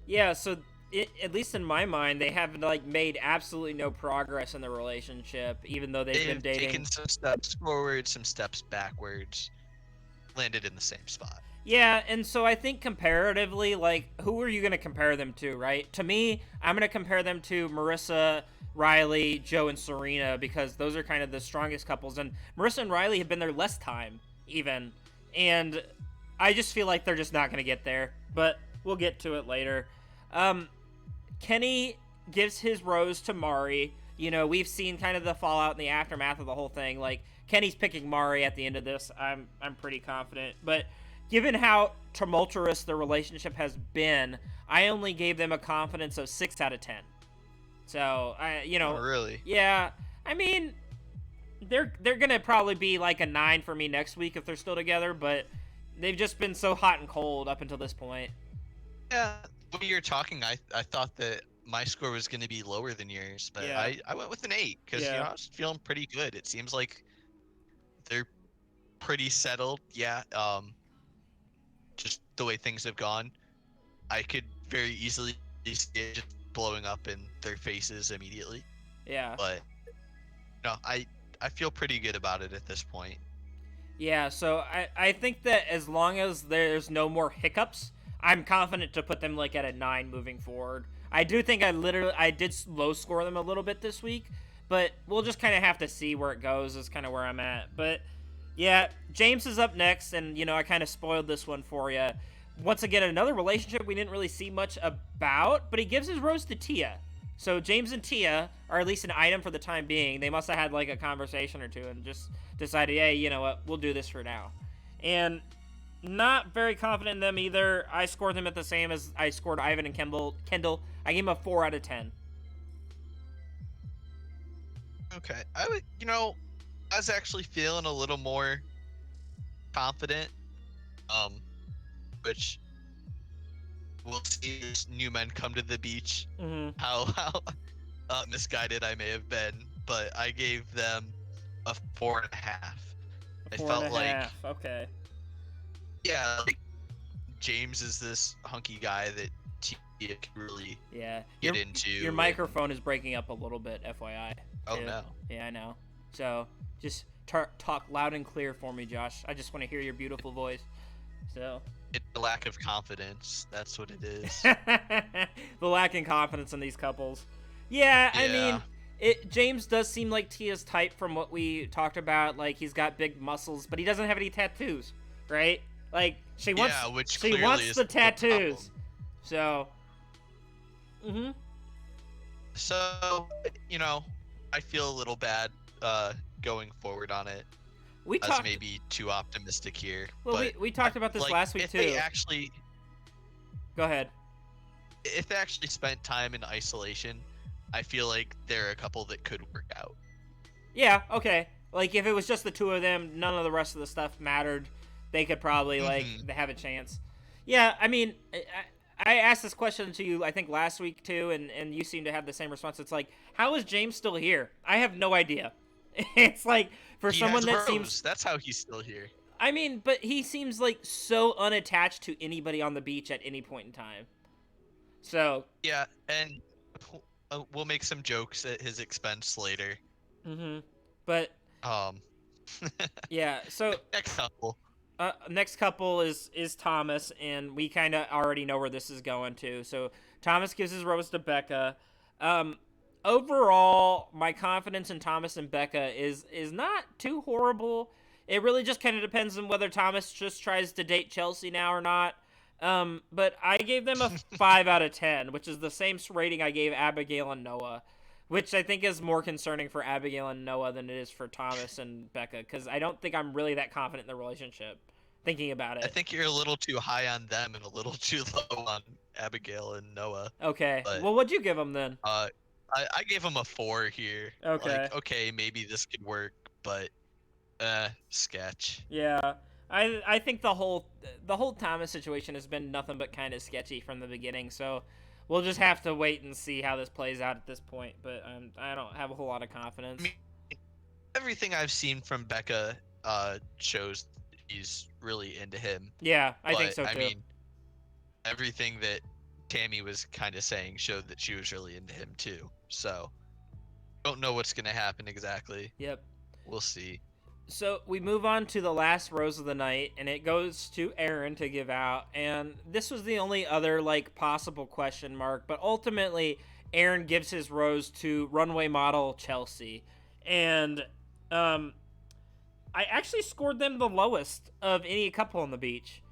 Yeah, so at least in my mind, they have, like, made absolutely no progress in the relationship, even though they've been dating. Taken some steps forward, some steps backwards, landed in the same spot. Yeah, and so I think comparatively, like, who are you going to compare them to, right? To me, I'm going to compare them to Marissa, Riley, Joe, and Serena, because those are kind of the strongest couples. And Marissa and Riley have been there less time, even. And I just feel like they're just not going to get there. But we'll get to it later. Kenny gives his rose to Mari. You know, we've seen kind of the fallout and the aftermath of the whole thing. Like, Kenny's picking Mari at the end of this. I'm pretty confident. But given how tumultuous the relationship has been, I only gave them a confidence of 6 out of 10. So, Oh, really? Yeah. I mean, they're going to probably be like a 9 for me next week if they're still together, but they've just been so hot and cold up until this point. Yeah, when you were talking, I thought that my score was going to be lower than yours, but yeah. I went with an 8 because you know, I was feeling pretty good. It seems like they're pretty settled. Yeah. Just the way things have gone, I could very easily see it just blowing up in their faces immediately. Yeah. But no, I feel pretty good about it at this point. Yeah, so I think that as long as there's no more hiccups, I'm confident to put them like at a 9 moving forward. I do think I did low score them a little bit this week, but we'll just kind of have to see where it goes is kind of where I'm at. But yeah, James is up next, and, you know, I kind of spoiled this one for you. Once again, another relationship we didn't really see much about, but he gives his rose to Tia. So James and Tia are at least an item for the time being. They must have had, like, a conversation or two and just decided, hey, you know what, we'll do this for now. And not very confident in them either. I scored them at the same as I scored Ivan and Kendall. I gave them a 4 out of 10. Okay. I was actually feeling a little more confident, which we'll see as new men come to the beach, how misguided I may have been, but I gave them a 4.5. I felt like, okay. Yeah, like, James is this hunky guy that Tia can really get into. Your microphone is breaking up a little bit, FYI. Oh, no. Yeah, I know. So just talk loud and clear for me, Josh. I just want to hear your beautiful voice. So it's the lack of confidence. That's what it is. The lack of confidence in these couples. Yeah, I mean, James does seem like Tia's type from what we talked about. Like, he's got big muscles, but he doesn't have any tattoos, right? Like, she wants the tattoos. So, So, you know, I feel a little bad going forward on it. We That's talked. maybe too optimistic here. Well, but we talked about this like, last week if too. they actually, Go ahead. if they actually spent time in isolation, I feel like there are a couple that could work out. Yeah. Okay. Like if it was just the two of them, none of the rest of the stuff mattered. They could probably like have a chance. Yeah. I mean, I asked this question to you, I think last week too, and you seem to have the same response. It's like, how is James still here? I have no idea. It's like for someone that seems. That's how he's still here. I mean, but he seems like so unattached to anybody on the beach at any point in time. So. Yeah, and we'll make some jokes at his expense later. But. Yeah. So. Next couple. Next couple is Thomas, and we kind of already know where this is going to. So Thomas gives his rose to Becca. Overall, my confidence in Thomas and Becca is not too horrible. It really just kind of depends on whether Thomas just tries to date Chelsea now or not. But I gave them a 5 out of 10, which is the same rating I gave Abigail and Noah, which I think is more concerning for Abigail and Noah than it is for Thomas and Becca, because I don't think I'm really that confident in the relationship, thinking about it. I think you're a little too high on them and a little too low on Abigail and Noah. Okay. But, well, what'd you give them then? I gave them a 4 here. Okay. Like, okay, maybe this could work, but sketch. Yeah. I think the whole Thomas situation has been nothing but kind of sketchy from the beginning, so we'll just have to wait and see how this plays out at this point, but I don't have a whole lot of confidence. I mean, everything I've seen from Becca shows he's really into him. Yeah, I think so too. I mean, everything that Tammy was kind of saying showed that she was really into him too. So, don't know what's going to happen exactly. Yep. We'll see. So we move on to the last rose of the night, and it goes to Aaron to give out. And this was the only other like possible question mark, but ultimately Aaron gives his rose to runway model Chelsea, and I actually scored them the lowest of any couple on the beach.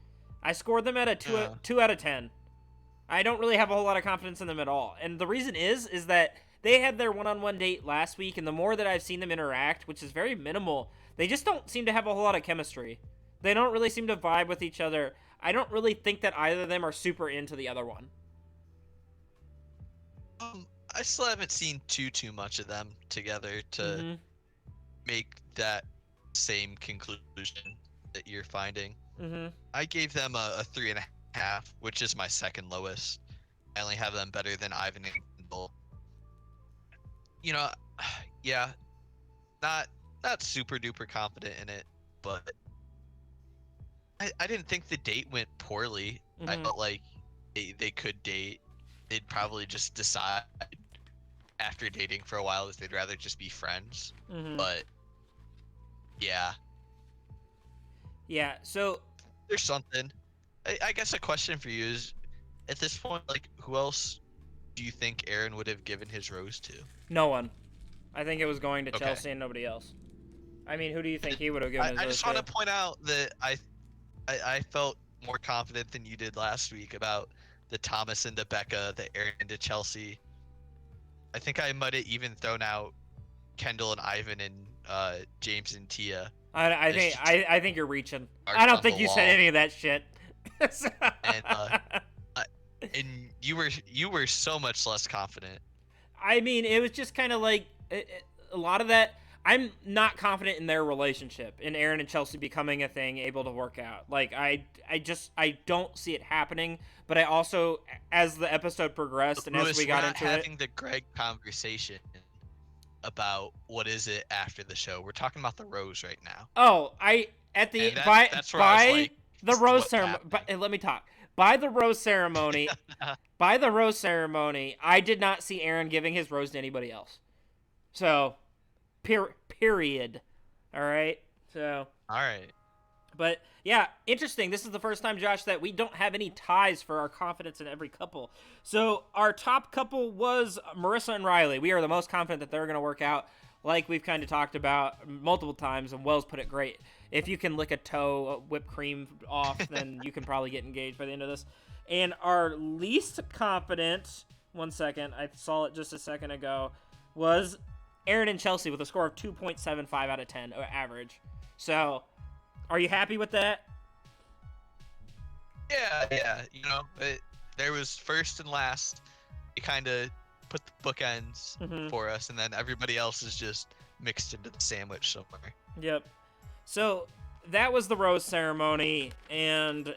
I scored them at a 2 out of 10. I don't really have a whole lot of confidence in them at all, and the reason is that they had their one-on-one date last week, and the more that I've seen them interact, which is very minimal, they just don't seem to have a whole lot of chemistry. They don't really seem to vibe with each other. I don't really think that either of them are super into the other one. I still haven't seen too much of them together to make that same conclusion that you're finding. I gave them a 3.5, which is my second lowest. I only have them better than Ivan and Kendall. You know, yeah, not super duper confident in it, but I didn't think the date went poorly. I felt like they could date. They'd probably just decide after dating for a while that they'd rather just be friends. But yeah, so there's something. I guess a question for you is, at this point, like, who else do you think Aaron would have given his rose to? No one. I think it was going to Chelsea and nobody else. I mean, who do you think he would have given his rose to? I just want to point out that I felt more confident than you did last week about the Thomas and the Becca, the Aaron and the Chelsea. I think I might have even thrown out Kendall and Ivan and James and Tia. I think you're reaching. I don't think you said any of that shit. And you were so much less confident. I mean, it was just kind of like a lot of that. I'm not confident in their relationship, in Aaron and Chelsea becoming a thing, able to work out. Like, I don't see it happening. But I also, as the episode progressed and as we got into it, having the Greg conversation about what is it after the show. We're talking about the rose right now. Oh, the rose ceremony. Let me talk. By the rose ceremony, I did not see Aaron giving his rose to anybody else. So, period. All right. So. All right. But yeah, interesting. This is the first time, Josh, that we don't have any ties for our confidence in every couple. So our top couple was Marissa and Riley. We are the most confident that they're going to work out, like we've kind of talked about multiple times, and Wells put it great. If you can lick a toe whipped cream off, then you can probably get engaged by the end of this. And our least confident, one second, I saw it just a second ago, was Aaron and Chelsea with a score of 2.75 out of 10 average. So, are you happy with that? Yeah. There was first and last. You kind of put the bookends for us, and then everybody else is just mixed into the sandwich somewhere. Yep. So that was the rose ceremony, and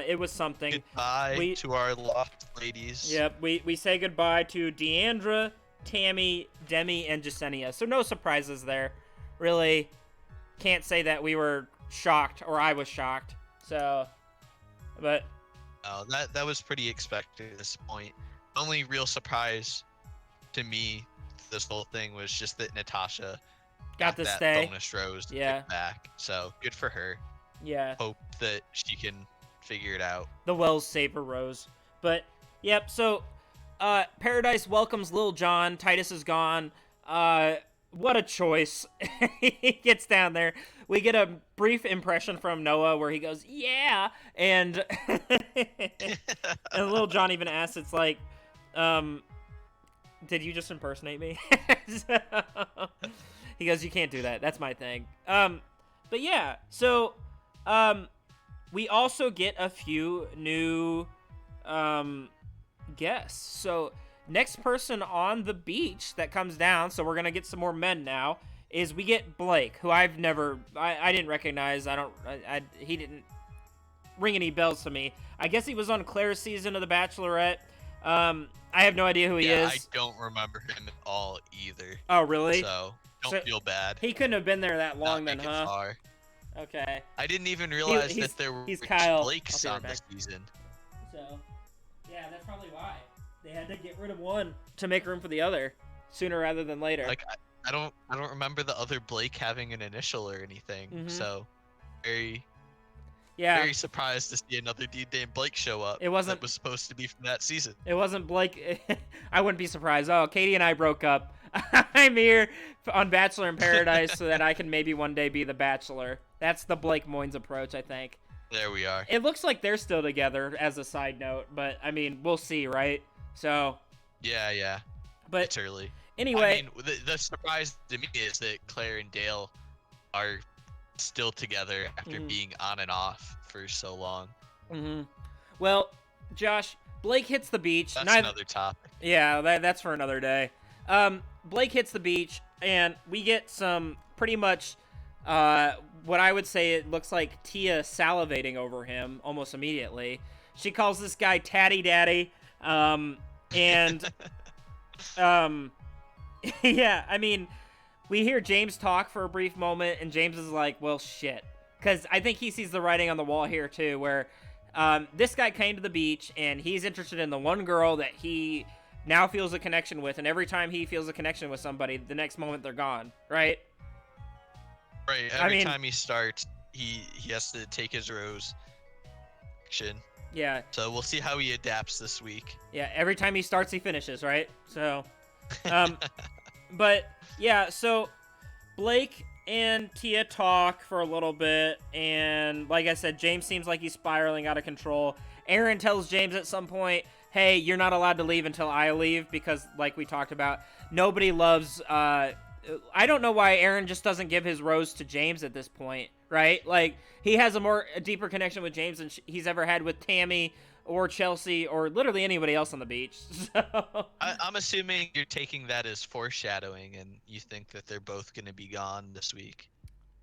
it was something. Goodbye to our lost ladies. Yep. We say goodbye to Deandra, Tammy, Demi, and Jasenia. So no surprises there. Really, can't say that we were shocked or I was shocked. So, but. Oh, that was pretty expected at this point. Only real surprise to me this whole thing was just that Natasha got to that stay. bonus rose to pick back. So good for her. Yeah. Hope that she can figure it out. The Wells Saber rose. But yep, so Paradise welcomes Lil Jon. Titus is gone. What a choice. He gets down there. We get a brief impression from Noah where he goes, yeah, and and Lil Jon even asks, it's like, did you just impersonate me? He goes, you can't do that. That's my thing. But yeah, so we also get a few new guests. So next person on the beach that comes down, so we're going to get some more men now, is we get Blake, who I didn't recognize. He didn't ring any bells to me. I guess he was on Claire's season of The Bachelorette. I have no idea who he is. I don't remember him at all either. Oh, really? So don't feel bad. He couldn't have been there that long then, huh? Far. Okay. I didn't even realize that there were Blakes on this season. So, yeah, that's probably why. They had to get rid of one to make room for the other sooner rather than later. Like I don't remember the other Blake having an initial or anything. So very surprised to see another dude named Blake show up. It wasn't. That was supposed to be from that season. It wasn't Blake. I wouldn't be surprised. Oh, Katie and I broke up. I'm here on Bachelor in Paradise so that I can maybe one day be the Bachelor. That's the Blake Moynes approach, I think. There we are. It looks like they're still together as a side note, but I mean, we'll see, right? So. Yeah. But it's early. Anyway, I mean, the surprise to me is that Claire and Dale are still together after being on and off for so long. Well, Josh, Blake hits the beach. That's another topic. Yeah, that's for another day. Blake hits the beach, and we get some pretty much what I would say it looks like Tia salivating over him almost immediately. She calls this guy Tatty Daddy, and yeah, I mean, we hear James talk for a brief moment, and James is like, well, shit. Because I think he sees the writing on the wall here, too, where this guy came to the beach, and he's interested in the one girl that he now feels a connection with, and every time he feels a connection with somebody, the next moment they're gone, right? Right, every time he starts, he has to take his rose action. Yeah. So we'll see how he adapts this week. Yeah, every time he starts, he finishes, right? So, but, yeah, so Blake and Tia talk for a little bit, and like I said, James seems like he's spiraling out of control. Aaron tells James at some point, hey, you're not allowed to leave until I leave, because, like we talked about, nobody loves, I don't know why Aaron just doesn't give his rose to James at this point, right? Like, he has a deeper connection with James than he's ever had with Tammy or Chelsea or literally anybody else on the beach. So. I'm assuming you're taking that as foreshadowing, and you think that they're both going to be gone this week.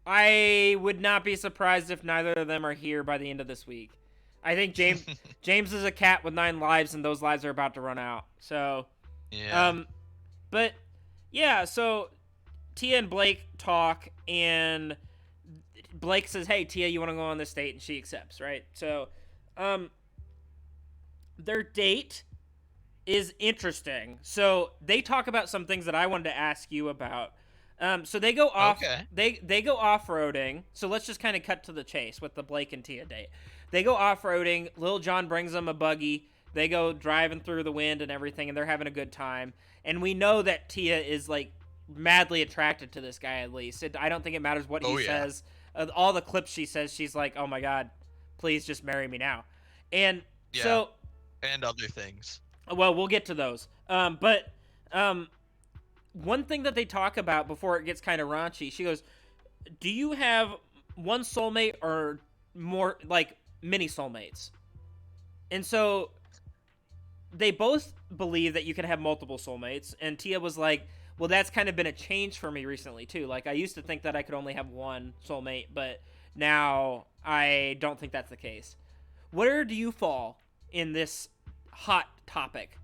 I would not be surprised if neither of them are here by the end of this week. I think James is a cat with 9 lives, and those lives are about to run out. So, yeah. But yeah, so Tia and Blake talk, and Blake says, hey, Tia, you want to go on this date? And she accepts, right? So, their date is interesting. So, they talk about some things that I wanted to ask you about. So they go off. Okay. They go off-roading. So let's just kind of cut to the chase with the Blake and Tia date. They go off-roading. Lil Jon brings them a buggy. They go driving through the wind and everything, and they're having a good time. And we know that Tia is like madly attracted to this guy. At least I don't think it matters what he says. All the clips she says, she's like, "Oh my God, please just marry me now." And so, and other things. Well, we'll get to those. But one thing that they talk about before it gets kind of raunchy, she goes, do you have one soulmate or more, like, many soulmates? And so they both believe that you can have multiple soulmates, and Tia was like, well, that's kind of been a change for me recently too. Like, I used to think that I could only have one soulmate, but now I don't think that's the case. Where do you fall in this hot topic?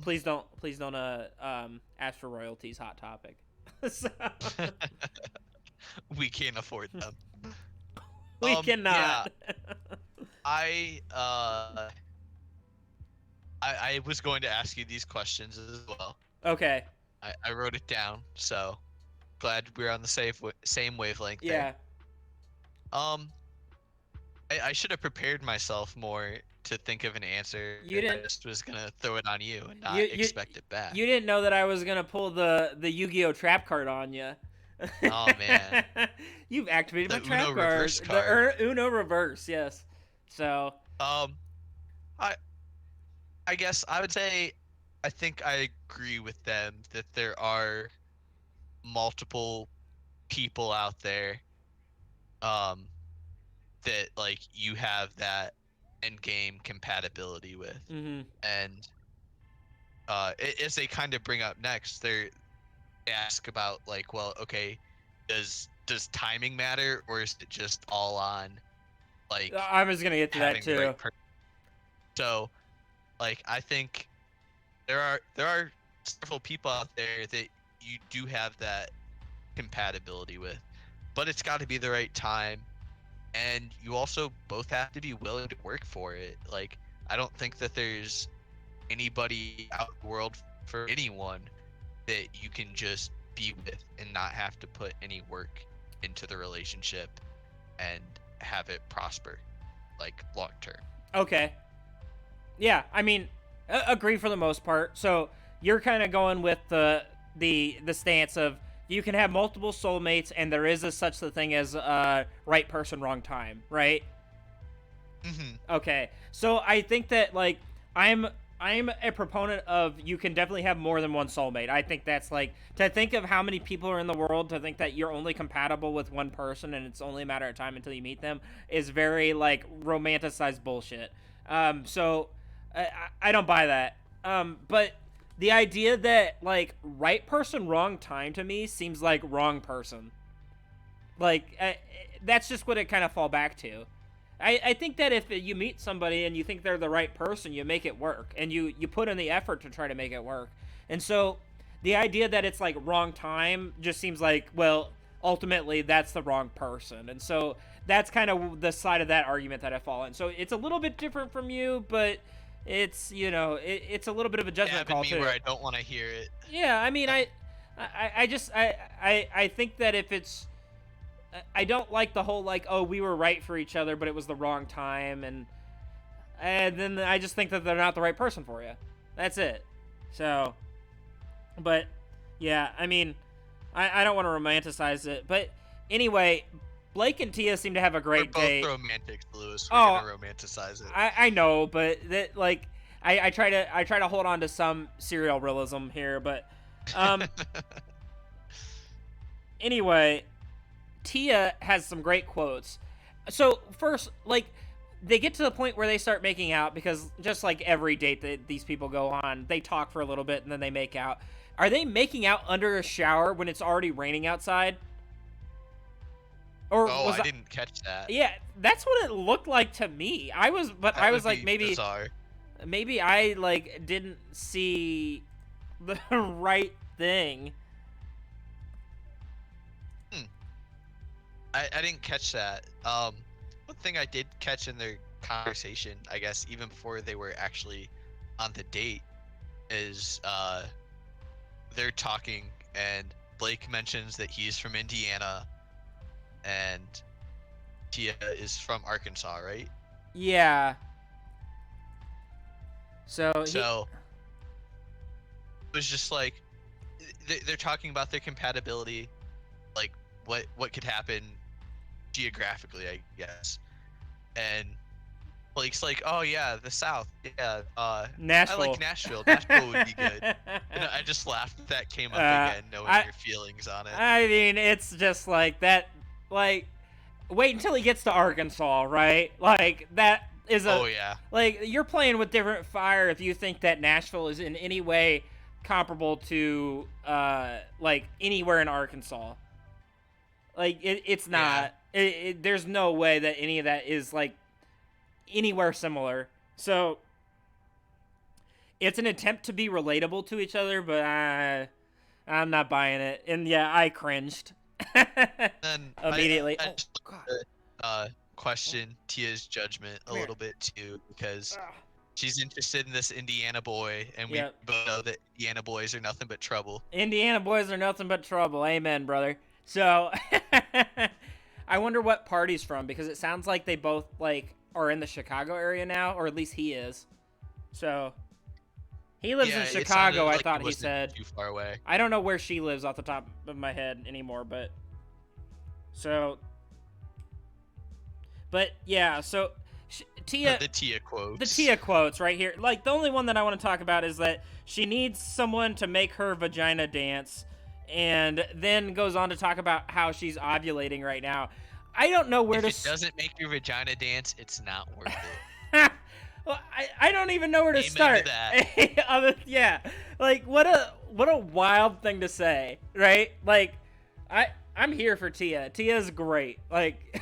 Please don't ask for royalties. Hot topic. So, We can't afford them. we cannot. Yeah, I was going to ask you these questions as well. Okay. I wrote it down, so glad we're on the same wavelength Yeah. there. I should have prepared myself more to think of an answer. You didn't. I just was gonna throw it on you and not You expect it back. you didn't know that I was gonna pull the Yu-Gi-Oh trap card on you. Oh man. You've activated The my trap Uno reverse card. card. The Uno reverse, yes. So. I guess I would say I think I agree with them that there are multiple people out there um that like you have that end game compatibility with. Mm-hmm. And as they kind of bring up next, they ask about like, well, okay, does timing matter, or is it just all on like I was gonna get to that having the too. right person? So like I think there are several people out there that you do have that compatibility with, but it's got to be the right time, and you also both have to be willing to work for it. Like I don't think that there's anybody out in the world for anyone that you can just be with and not have to put any work into the relationship and have it prosper like long term. Okay. Yeah, I mean, agree for the most part. So you're kind of going with the stance of you can have multiple soulmates, and there is such a thing as right person, wrong time, right? Mm-hmm. Okay, so I think that like I'm a proponent of you can definitely have more than one soulmate. I think that's like to think of how many people are in the world to think that you're only compatible with one person and it's only a matter of time until you meet them is very like romanticized bullshit. So I don't buy that. But the idea that like right person, wrong time to me seems like wrong person. Like that's just what it kind of fall back to. I think that if you meet somebody and you think they're the right person, you make it work, and you put in the effort to try to make it work. And so the idea that it's like wrong time just seems like, well, ultimately that's the wrong person. And so that's kind of the side of that argument that I fall in. So it's a little bit different from you, but it's, you know, it's a little bit of a judgment call too. Where I don't want to hear it. Yeah, I mean, I just think that if it's, I don't like the whole like, oh, we were right for each other, but it was the wrong time, and then I just think that they're not the right person for you. That's it. So, but yeah, I mean, I don't want to romanticize it, but anyway, Blake and Tia seem to have a great date. We're both romantic, Lewis. We're gonna romanticize it. I know, but that like I try to hold on to some serial realism here, but anyway. Tia has some great quotes. So first, like, they get to the point where they start making out because just like every date that these people go on, they talk for a little bit and then they make out. Are they making out under a shower when it's already raining outside? Or I didn't catch that. Yeah, that's what it looked like to me. I was like maybe I like didn't see the right thing. I didn't catch that. One thing I did catch in their conversation, I guess, even before they were actually on the date, is they're talking, and Blake mentions that he's from Indiana, and Tia is from Arkansas, right? Yeah. So it was just like they're talking about their compatibility, like what could happen geographically, I guess. And Blake's like, oh yeah, the South, yeah. I Nashville. like Nashville. Nashville would be good. And I just laughed that came up again, knowing I your feelings on it. I mean, it's just like that. Like, wait until he gets to Arkansas, right? Like that is a. Oh yeah. Like, you're playing with different fire if you think that Nashville is in any way comparable to like anywhere in Arkansas. Like it's not. There's no way that any of that is like anywhere similar. So it's an attempt to be relatable to each other, but I'm not buying it. And yeah, I cringed Then immediately. I Oh just God. question Tia's judgment a little bit too, because she's interested in this Indiana boy, and we both know that Indiana boys are nothing but trouble. Indiana boys are nothing but trouble. Amen, brother. So I wonder what part he's from, because it sounds like they both like are in the Chicago area now, or at least he is. So he lives in Chicago, I thought he said. Too far away. I don't know where she lives off the top of my head anymore, but so yeah, so Tia, the Tia quotes. The Tia quotes right here. Like, the only one that I want to talk about is that she needs someone to make her vagina dance, and then goes on to talk about how she's ovulating right now. I don't know where if it doesn't make your vagina dance, it's not worth it. Well, I don't even know where to start. To that. Yeah, like what a wild thing to say, right? Like, I'm here for Tia. Tia's great. Like,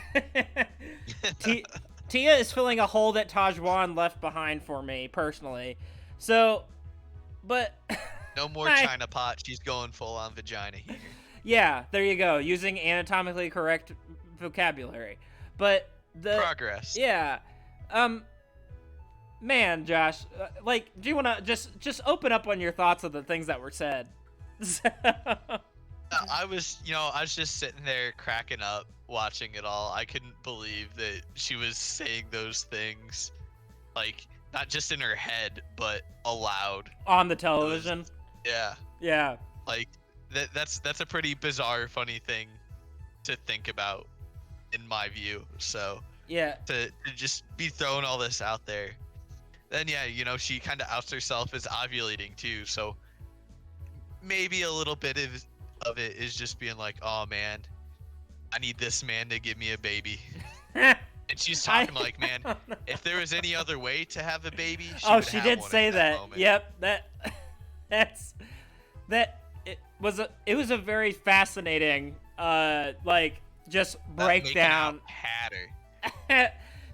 Tia is filling a hole that Tajwan left behind for me personally. So, but no more China pot. She's going full on vagina here. Yeah, there you go. Using anatomically correct vocabulary. But the progress. Yeah. Man, Josh, like, do you want to just open up on your thoughts of the things that were said? I was just sitting there cracking up watching it all. I couldn't believe that she was saying those things, like, not just in her head, but aloud on the television. Yeah. Like that's a pretty bizarre, funny thing to think about, in my view. So yeah, to just be throwing all this out there. Then yeah, she kind of outs herself as ovulating too. So maybe a little bit of it is just being like, oh man, I need this man to give me a baby. And she's talking like, man, if there was any other way to have a baby, she did say that. Yep, it was a very fascinating like just breakdown.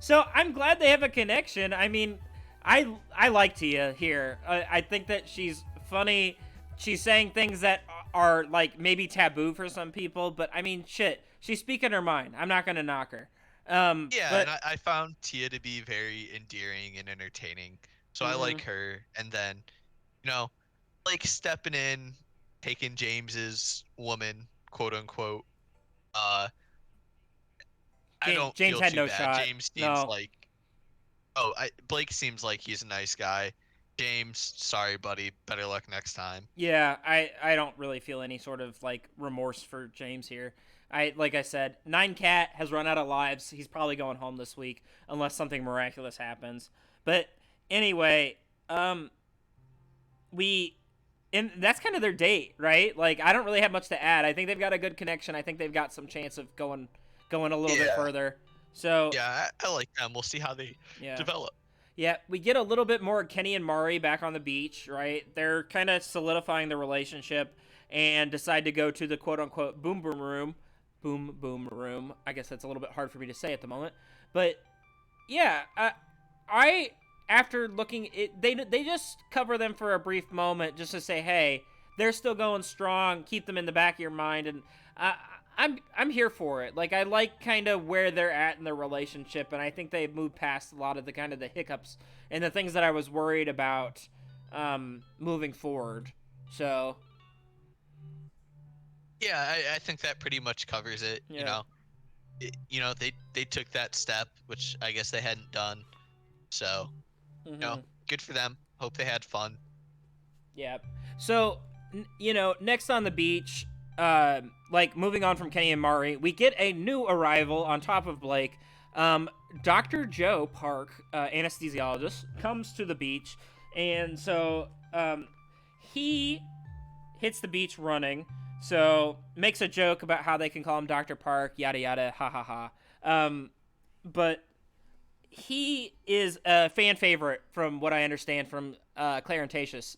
So I'm glad they have a connection. I mean, I like Tia here. I think that she's funny. She's saying things that are like maybe taboo for some people, but I mean, shit, she's speaking her mind. I'm not gonna knock her. And I found Tia to be very endearing and entertaining, so I like her. And then, like, stepping in, taking James's woman, quote unquote. James had no shot. James seems like, Blake seems like he's a nice guy. James, sorry buddy, better luck next time. Yeah, I don't really feel any sort of like remorse for James here. Like I said, 9Cat has run out of lives. He's probably going home this week unless something miraculous happens. But anyway, and that's kind of their date, right? Like, I don't really have much to add. I think they've got a good connection. I think they've got some chance of going a little bit further. So yeah, I like them. We'll see how they develop. Yeah, we get a little bit more Kenny and Mari back on the beach, right? They're kind of solidifying the relationship and decide to go to the quote-unquote boom boom room. Boom boom room. I guess that's a little bit hard for me to say at the moment. But yeah, I after looking, they just cover them for a brief moment just to say, hey, they're still going strong. Keep them in the back of your mind, and I'm here for it. Like, I like kind of where they're at in their relationship, and I think they've moved past a lot of the kind of the hiccups and the things that I was worried about moving forward. So yeah, I think that pretty much covers it. Yeah. They took that step, which I guess they hadn't done. So, good for them. Hope they had fun. Yeah. So, next on the beach, like, moving on from Kenny and Mari, we get a new arrival on top of Blake. Dr. Joe Park, anesthesiologist, comes to the beach, and so he hits the beach running. So makes a joke about how they can call him Dr. Park, yada yada, ha ha ha. But he is a fan favorite, from what I understand from Claire and Tasha's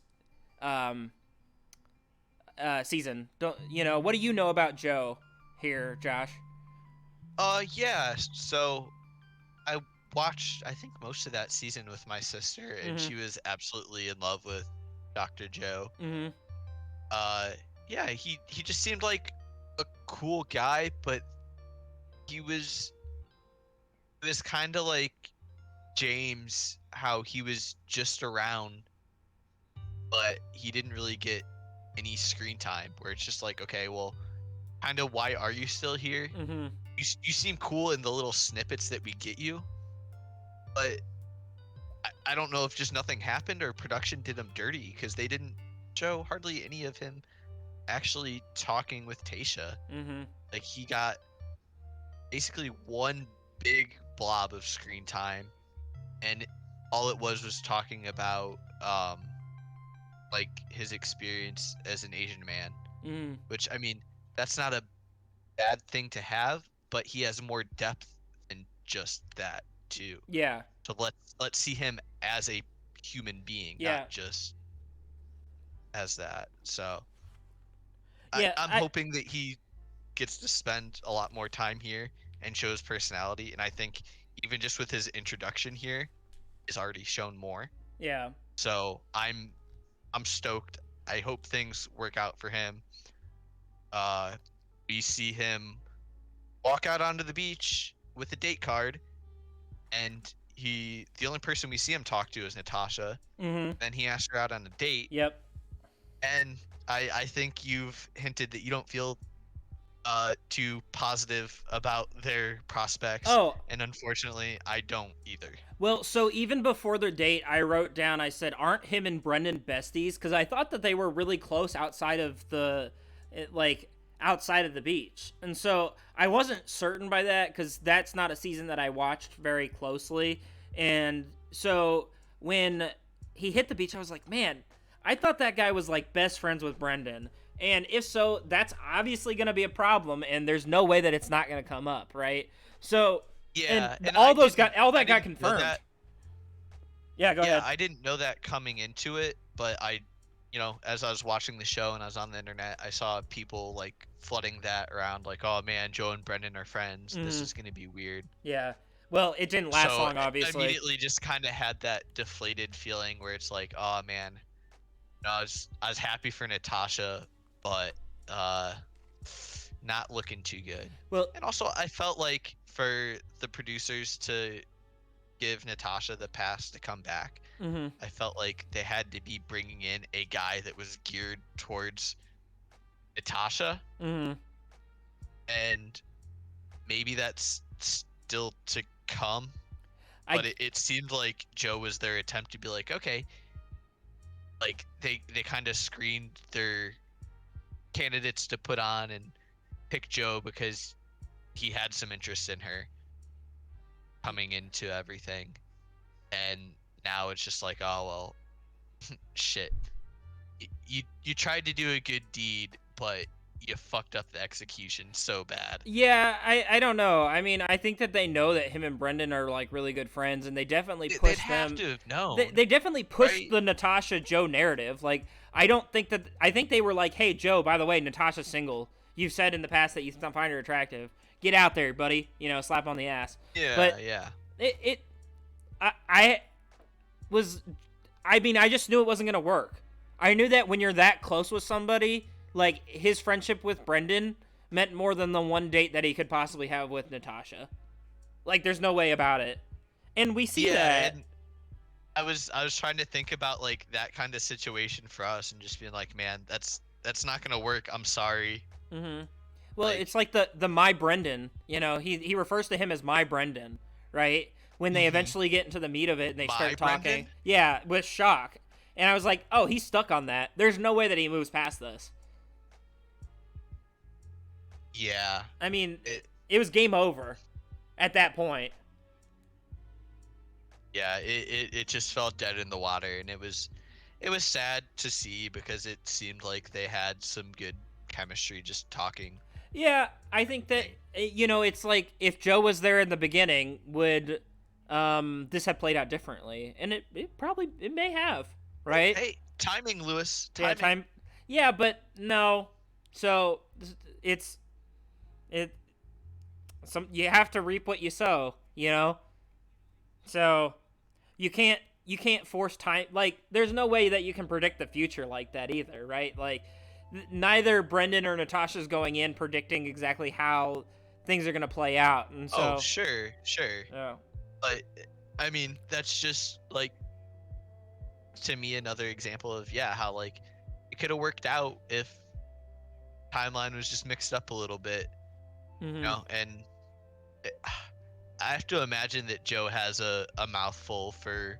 season. What do you know about Joe here, Josh? Yeah. So I watched, I think, most of that season with my sister, and she was absolutely in love with Dr. Joe. Yeah, he just seemed like a cool guy, but he was kind of like James, how he was just around, but he didn't really get any screen time, where it's just like, okay, well, kind of, why are you still here? You seem cool in the little snippets that we get you, but I don't know if just nothing happened or production did him dirty, because they didn't show hardly any of him actually talking with Tasha. Like, he got basically one big blob of screen time, and all it was talking about like his experience as an Asian man, which, I mean, that's not a bad thing to have, but he has more depth than just that too. Yeah. So let's see him as a human being, not just as that. So yeah, I'm hoping that he gets to spend a lot more time here and shows personality, and I think even just with his introduction here is already shown more. Yeah. So I'm stoked. I hope things work out for him. We see him walk out onto the beach with a date card, and the only person we see him talk to is Natasha. Then he asks her out on a date. Yep. And I think you've hinted that you don't feel too positive about their prospects. Oh. And unfortunately, I don't either. Well, so even before their date, I wrote down, I said, aren't him and Brendan besties? Because I thought that they were really close outside of the beach. And so I wasn't certain by that, because that's not a season that I watched very closely. And so when he hit the beach, I was like, man, I thought that guy was like best friends with Brendan. And if so, that's obviously going to be a problem, and there's no way that it's not going to come up, right? So yeah, and all that got confirmed. Yeah, go ahead. I didn't know that coming into it, but as I was watching the show and I was on the internet, I saw people like flooding that around, like, oh man, Joe and Brendan are friends. This is gonna be weird. Yeah. Well, it didn't last long, obviously. I immediately just kind of had that deflated feeling where it's like, oh man, I was happy for Natasha, but not looking too good. Well, and also I felt like for the producers to give Natasha the pass to come back, I felt like they had to be bringing in a guy that was geared towards Natasha, and maybe that's still to come. But it seemed like Joe was their attempt to be like, okay, like they kind of screened their candidates to put on and pick Joe because he had some interest in her coming into everything, and now it's just like, oh well, shit, you tried to do a good deed, but you fucked up the execution so bad. Yeah, I don't know. I mean, I think that they know that him and Brendan are like really good friends, and they definitely push They'd have to have known. They definitely pushed right? the Natasha Joe narrative. Like, I think they were like, hey Joe, by the way, Natasha's single. You've said in the past that you find her attractive. Get out there, buddy. Slap on the ass. Yeah, but yeah. I just knew it wasn't gonna work. I knew that when you're that close with somebody, like his friendship with Brendan meant more than the one date that he could possibly have with Natasha. Like, there's no way about it. And we see that. And I was trying to think about like that kind of situation for us, and just being like, man, that's not gonna work. I'm sorry. Well, it's like the my Brendan. He refers to him as my Brendan, right? When they eventually get into the meat of it and they start talking. Brendan? Yeah, with shock. And I was like, oh, he's stuck on that. There's no way that he moves past this. Yeah. I mean, it was game over at that point. yeah, it just felt dead in the water, and it was sad to see because it seemed like they had some good chemistry just talking. Yeah, I think that it's like if Joe was there in the beginning, would this have played out differently? And it probably it may have, Oh, right? hey, timing, Lewis, Yeah, timing. time. Yeah, but no. So it's it some you have to reap what you sow, you know? So you can't force time, like there's no way that you can predict the future like that either, right? Like neither Brendan or Natasha's going in predicting exactly how things are going to play out. And Oh, so sure. yeah. But I mean, that's just like to me another example of how like it could have worked out if timeline was just mixed up a little bit, Mm-hmm. and it, I have to imagine that Joe has a mouthful for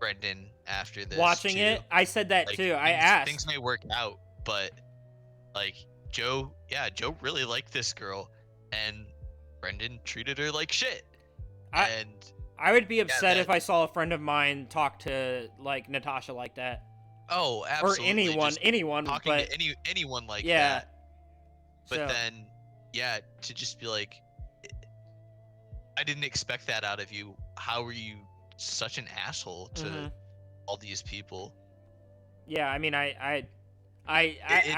Brendan after this Watching too. it, I said that Like too. I things asked. may work out, but like Joe really liked this girl, and Brendan treated her like shit. I And I would be upset that if I saw a friend of mine talk to like Natasha like that, oh, or absolutely, anyone. talking But to anyone like yeah, that. But so then to just be like, I didn't expect that out of you. How are you such an asshole mm-hmm. to all these people? Yeah. I mean, It I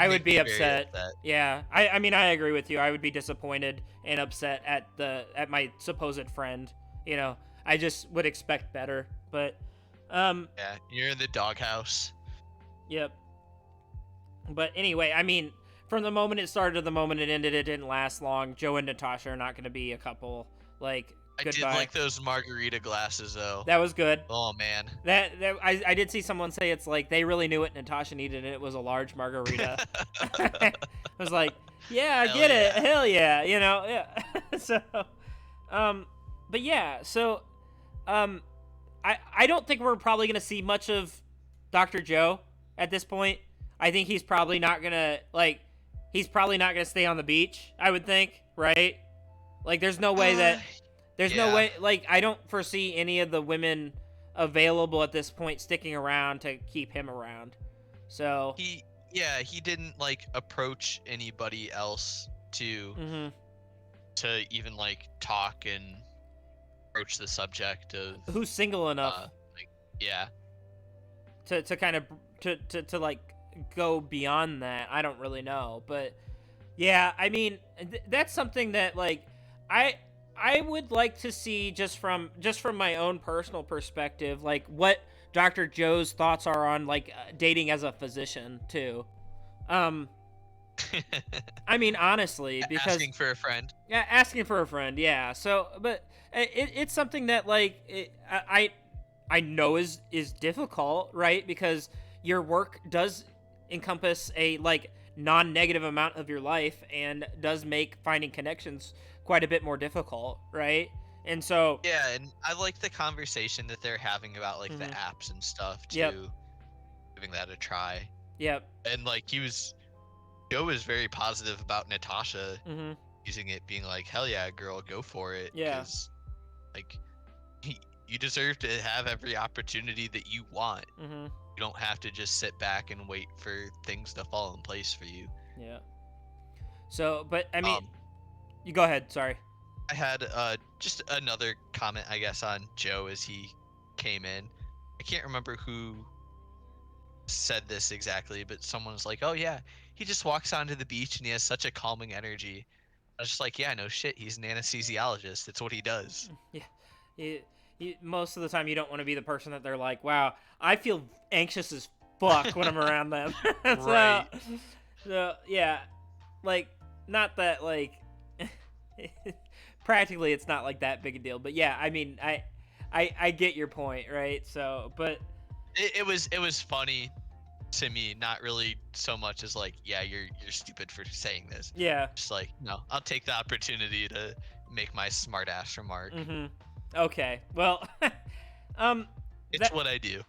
would made be me very upset. upset. Yeah. I mean, I agree with you. I would be disappointed and upset at my supposed friend. You know, I just would expect better. But Yeah, you're in the doghouse. yep. But anyway, I mean, from the moment it started to the moment it ended, it didn't last long. Joe and Natasha are not going to be a couple. Like, I did goodbye. like those margarita glasses though. That was good. Oh man. I did see someone say it's like they really knew what Natasha needed, and it was a large margarita. I was like, yeah, I Hell get it. yeah. Hell yeah, yeah. So, but yeah, so, I don't think we're probably gonna see much of Dr. Joe at this point. I think he's probably not gonna stay on the beach. I would think, right? Like, there's no way that there's no Yeah. way, like, I don't foresee any of the women available at this point sticking around to keep him around. So he didn't like approach anybody else mm-hmm. to even like talk and broach the subject of Who's single enough like yeah. to kind of to like go beyond that? I don't really know, but yeah, I mean, that's something that like I would like to see just from my own personal perspective, like what Dr. Joe's thoughts are on like dating as a physician too. I mean, honestly, because Asking for a friend. yeah, asking for a friend, yeah. So, but it's something that like I know is difficult, right? Because your work does encompass a like non-negative amount of your life and does make finding connections quite a bit more difficult, right? And so Yeah, and I like the conversation that they're having about like the mhm. apps and stuff too. Yep. Giving that a try. Yep. And like Joe was very positive about Natasha Mm-hmm. using it, being like, "Hell yeah, girl, go for it." Yeah. Because like you deserve to have every opportunity that you want. Mm-hmm. You don't have to just sit back and wait for things to fall in place for you. Yeah. So, but I mean, Um, you go ahead. Sorry. I had just another comment, I guess, on Joe as he came in. I can't remember who said this exactly, but someone was like, "Oh yeah, he just walks onto the beach and he has such a calming energy." I was just like, "Yeah, no shit. He's an anesthesiologist. It's what he does." Yeah. Most of the time, you don't want to be the person that they're like, "Wow, I feel anxious as fuck when I'm around them." Right. So yeah, like not that like practically it's not like that big a deal, but yeah, I mean, I get your point, right? So, but It was funny to me, not really so much as like, yeah, you're stupid for saying this. yeah. Just like, no, I'll take the opportunity to make my smart ass remark. Mm-hmm. Okay. Well, It's what I do.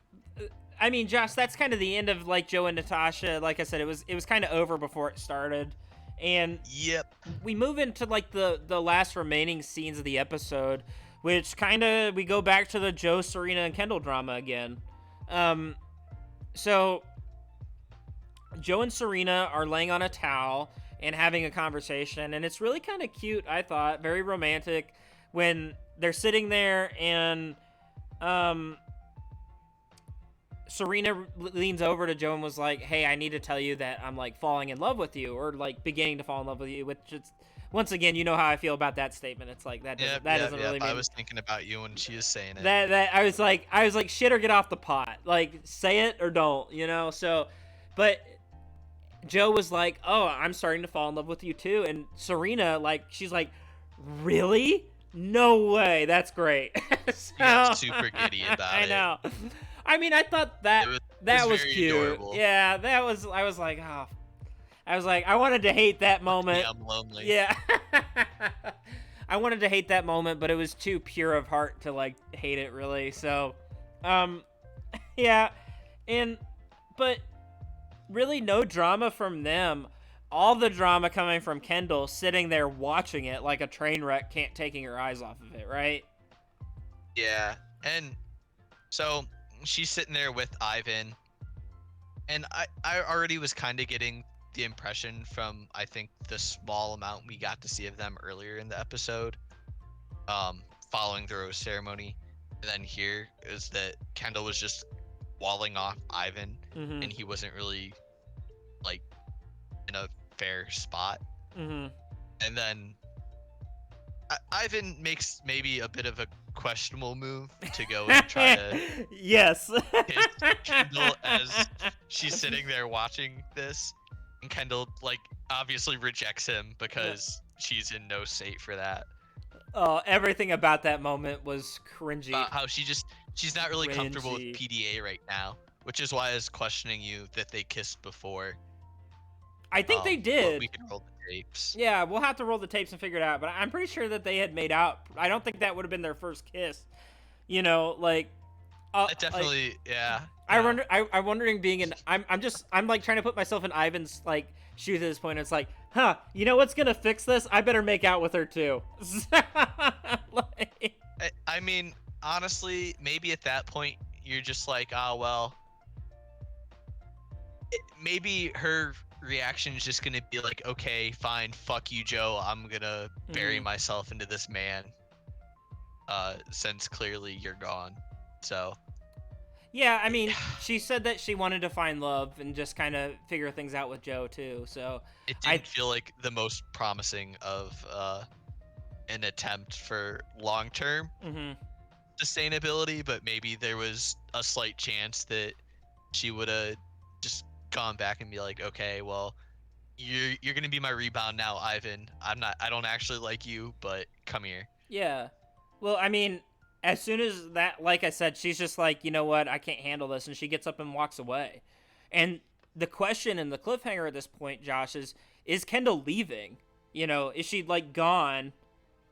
I mean, Josh, that's kind of the end of like Joe and Natasha. Like I said, it was kind of over before it started, and Yep. we move into like the last remaining scenes of the episode, which kind of we go back to the Joe, Serena, and Kendall drama again. So Joe and Serena are laying on a towel and having a conversation, and it's really kind of cute, I thought, very romantic, when they're sitting there and Serena leans over to Joe and was like, hey, I need to tell you that I'm like falling in love with you, or like beginning to fall in love with you, which is, once again, you know how I feel about that statement. It's like that doesn't really mean. I was thinking about you when she was saying it. That I was like shit or get off the pot. Like, say it or don't, you know? So, but Joe was like, oh, I'm starting to fall in love with you too. And Serena, like, she's like, really? No way. That's great. So, yeah, super giddy about it. I know. I mean, I thought that was cute. Adorable. Yeah, I was like, oh. I was like, I wanted to hate that moment. Yeah, I'm lonely. Yeah. I wanted to hate that moment, but it was too pure of heart to like hate it really. So, yeah. But really no drama from them. All the drama coming from Kendall sitting there watching it like a train wreck, can't taking her eyes off of it, right? Yeah. And so she's sitting there with Ivan, and I already was kind of getting the impression from, I think, the small amount we got to see of them earlier in the episode, following the rose ceremony, and then here is that Kendall was just walling off Ivan, and he wasn't really like in a fair spot. And then Ivan makes maybe a bit of a questionable move to go and try to yes kiss Kendall as she's sitting there watching this, and Kendall like obviously rejects him because she's in no state for that. Oh, everything about that moment was cringy. How she's not really comfortable with PDA right now, which is why I was questioning you that they kissed before. I think they did. We can roll the tapes. Yeah, we'll have to roll the tapes and figure it out. But I'm pretty sure that they had made out. I don't think that would have been their first kiss. You know, like. It definitely, like, yeah. I'm wondering being in. I'm like trying to put myself in Ivan's like shoes at this point. It's like, huh? You know what's gonna fix this? I better make out with her too. Like, I mean, honestly, maybe at that point you're just like, oh well. Maybe her reaction is just gonna be like, okay, fine, fuck you, Joe, I'm gonna bury myself into this man, since clearly you're gone. So yeah, I mean, she said that she wanted to find love and just kind of figure things out with Joe too, so it didn't feel like the most promising of an attempt for long-term sustainability, but maybe there was a slight chance that she would have just gone back and be like, okay, well, you're gonna be my rebound now, Ivan. I don't actually like you, but come here. Yeah. Well, I mean, as soon as that, like I said, she's just like, you know what, I can't handle this, and she gets up and walks away. And the question and the cliffhanger at this point, Josh, is Kendall leaving? You know, is she like gone,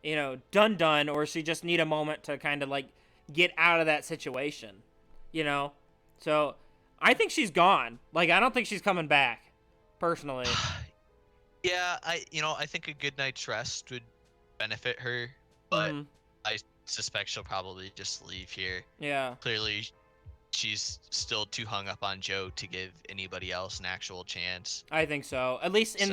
you know, done, or does she just need a moment to kind of like get out of that situation? You know? So I think she's gone. Like, I don't think she's coming back, personally. Yeah, I think a good night's rest would benefit her, but I suspect she'll probably just leave here. Yeah. Clearly, she's still too hung up on Joe to give anybody else an actual chance. I think so. At least in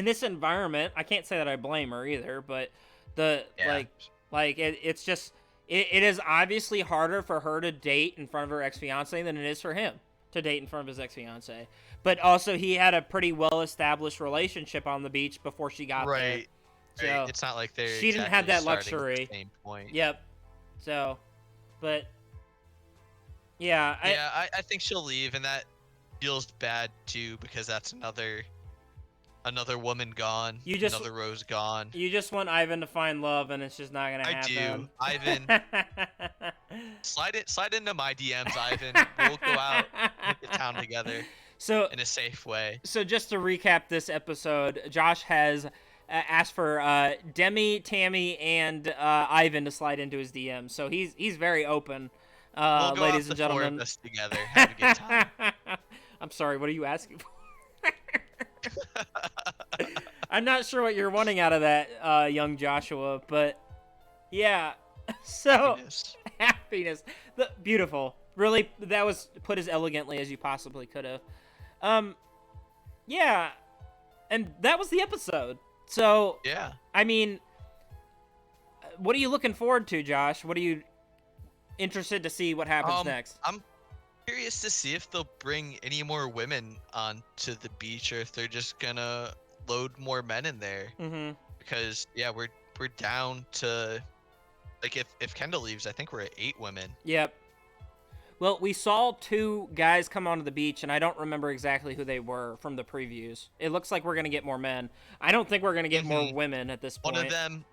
this environment, I can't say that I blame her either, but it's just it is obviously harder for her to date in front of her ex-fiance than it is for him to date in front of his ex-fiance. But also, he had a pretty well-established relationship on the beach before she got there. Right. So it's not like she didn't have that luxury. At the same point. Yep. So, but yeah, I think she'll leave, and that feels bad too, because that's another woman gone. Another rose gone. You just want Ivan to find love, and it's just not gonna happen. I do. Ivan, slide into my DMs, Ivan. We'll go out and get town together. So in a safe way. So just to recap this episode, Josh has asked for Demi, Tammy, and Ivan to slide into his DM. So he's very open, we'll go ladies off and the four gentlemen. of us together. Have a good time. I'm sorry. What are you asking for? I'm not sure what you're wanting out of that, young Joshua, but yeah, So Happiness. happiness, beautiful. Really, that was put as elegantly as you possibly could have. Yeah, and that was the episode. So Yeah. I mean, what are you looking forward to, Josh? What are you interested to see what happens next? I'm curious to see if they'll bring any more women onto the beach, or if they're just gonna load more men in there. Mm-hmm. Because yeah, we're down to, like, if Kendall leaves, I think we're at 8 women. Yep. Well, we saw 2 guys come onto the beach, and I don't remember exactly who they were from the previews. It looks like we're gonna get more men. I don't think we're gonna get more women at this point.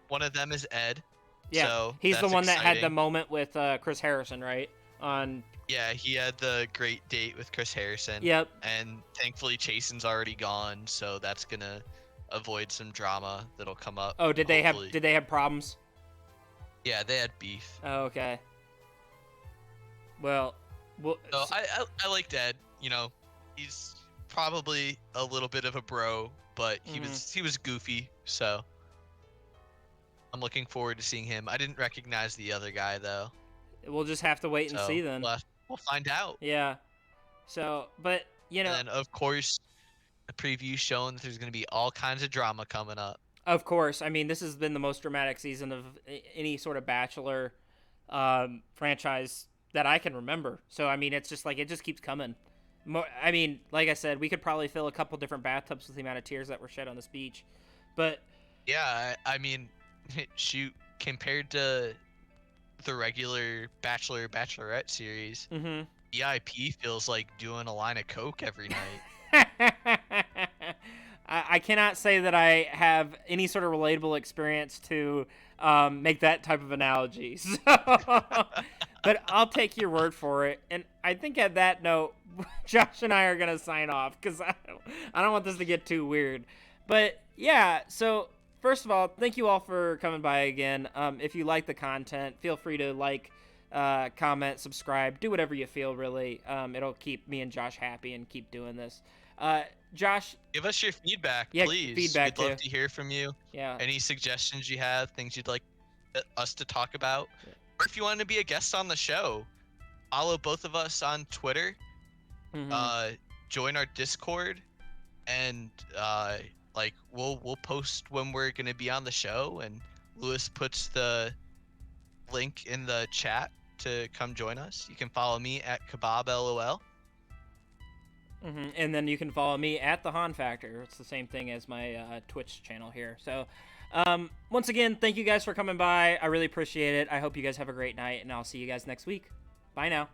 One of them is Ed. Yeah, so he's the one that had the exciting. moment with Chris Harrison, right? Yeah, he had the great date with Chris Harrison. Yep. And thankfully Chasen's already gone, so that's gonna avoid some drama that'll come up. Oh, did they hopefully. have problems? Yeah, they had beef. Oh, okay. Well, So I liked Ed. You know, he's probably a little bit of a bro, but he was goofy. So I'm looking forward to seeing him. I didn't recognize the other guy though. We'll just have to wait and see then. We'll find out. Yeah. So, but you know. And then of course, the preview showing that there's gonna be all kinds of drama coming up. Of course. I mean, this has been the most dramatic season of any sort of Bachelor franchise that I can remember. So, I mean, it's just like, it just keeps coming. I mean, like I said, we could probably fill a couple different bathtubs with the amount of tears that were shed on this beach. But yeah, I mean, shoot, compared to the regular Bachelorette series, VIP feels like doing a line of coke every night. I cannot say that I have any sort of relatable experience to make that type of analogy. So, but I'll take your word for it. And I think at that note, Josh and I are going to sign off because I don't want this to get too weird. But yeah, so first of all, thank you all for coming by again. If you like the content, feel free to like, comment, subscribe, do whatever you feel, really. It'll keep me and Josh happy and keep doing this. Josh, give us your feedback, please. We'd love to hear from you. Yeah. Any suggestions you have, things you'd like us to talk about, or if you want to be a guest on the show, follow both of us on Twitter. Join our Discord, and like we'll post when we're gonna be on the show, and Lewis puts the link in the chat to come join us. You can follow me at KebabLOL. And then you can follow me at the Han Factor. It's the same thing as my Twitch channel here. So, once again, thank you guys for coming by. I really appreciate it. I hope you guys have a great night, and I'll see you guys next week. Bye now.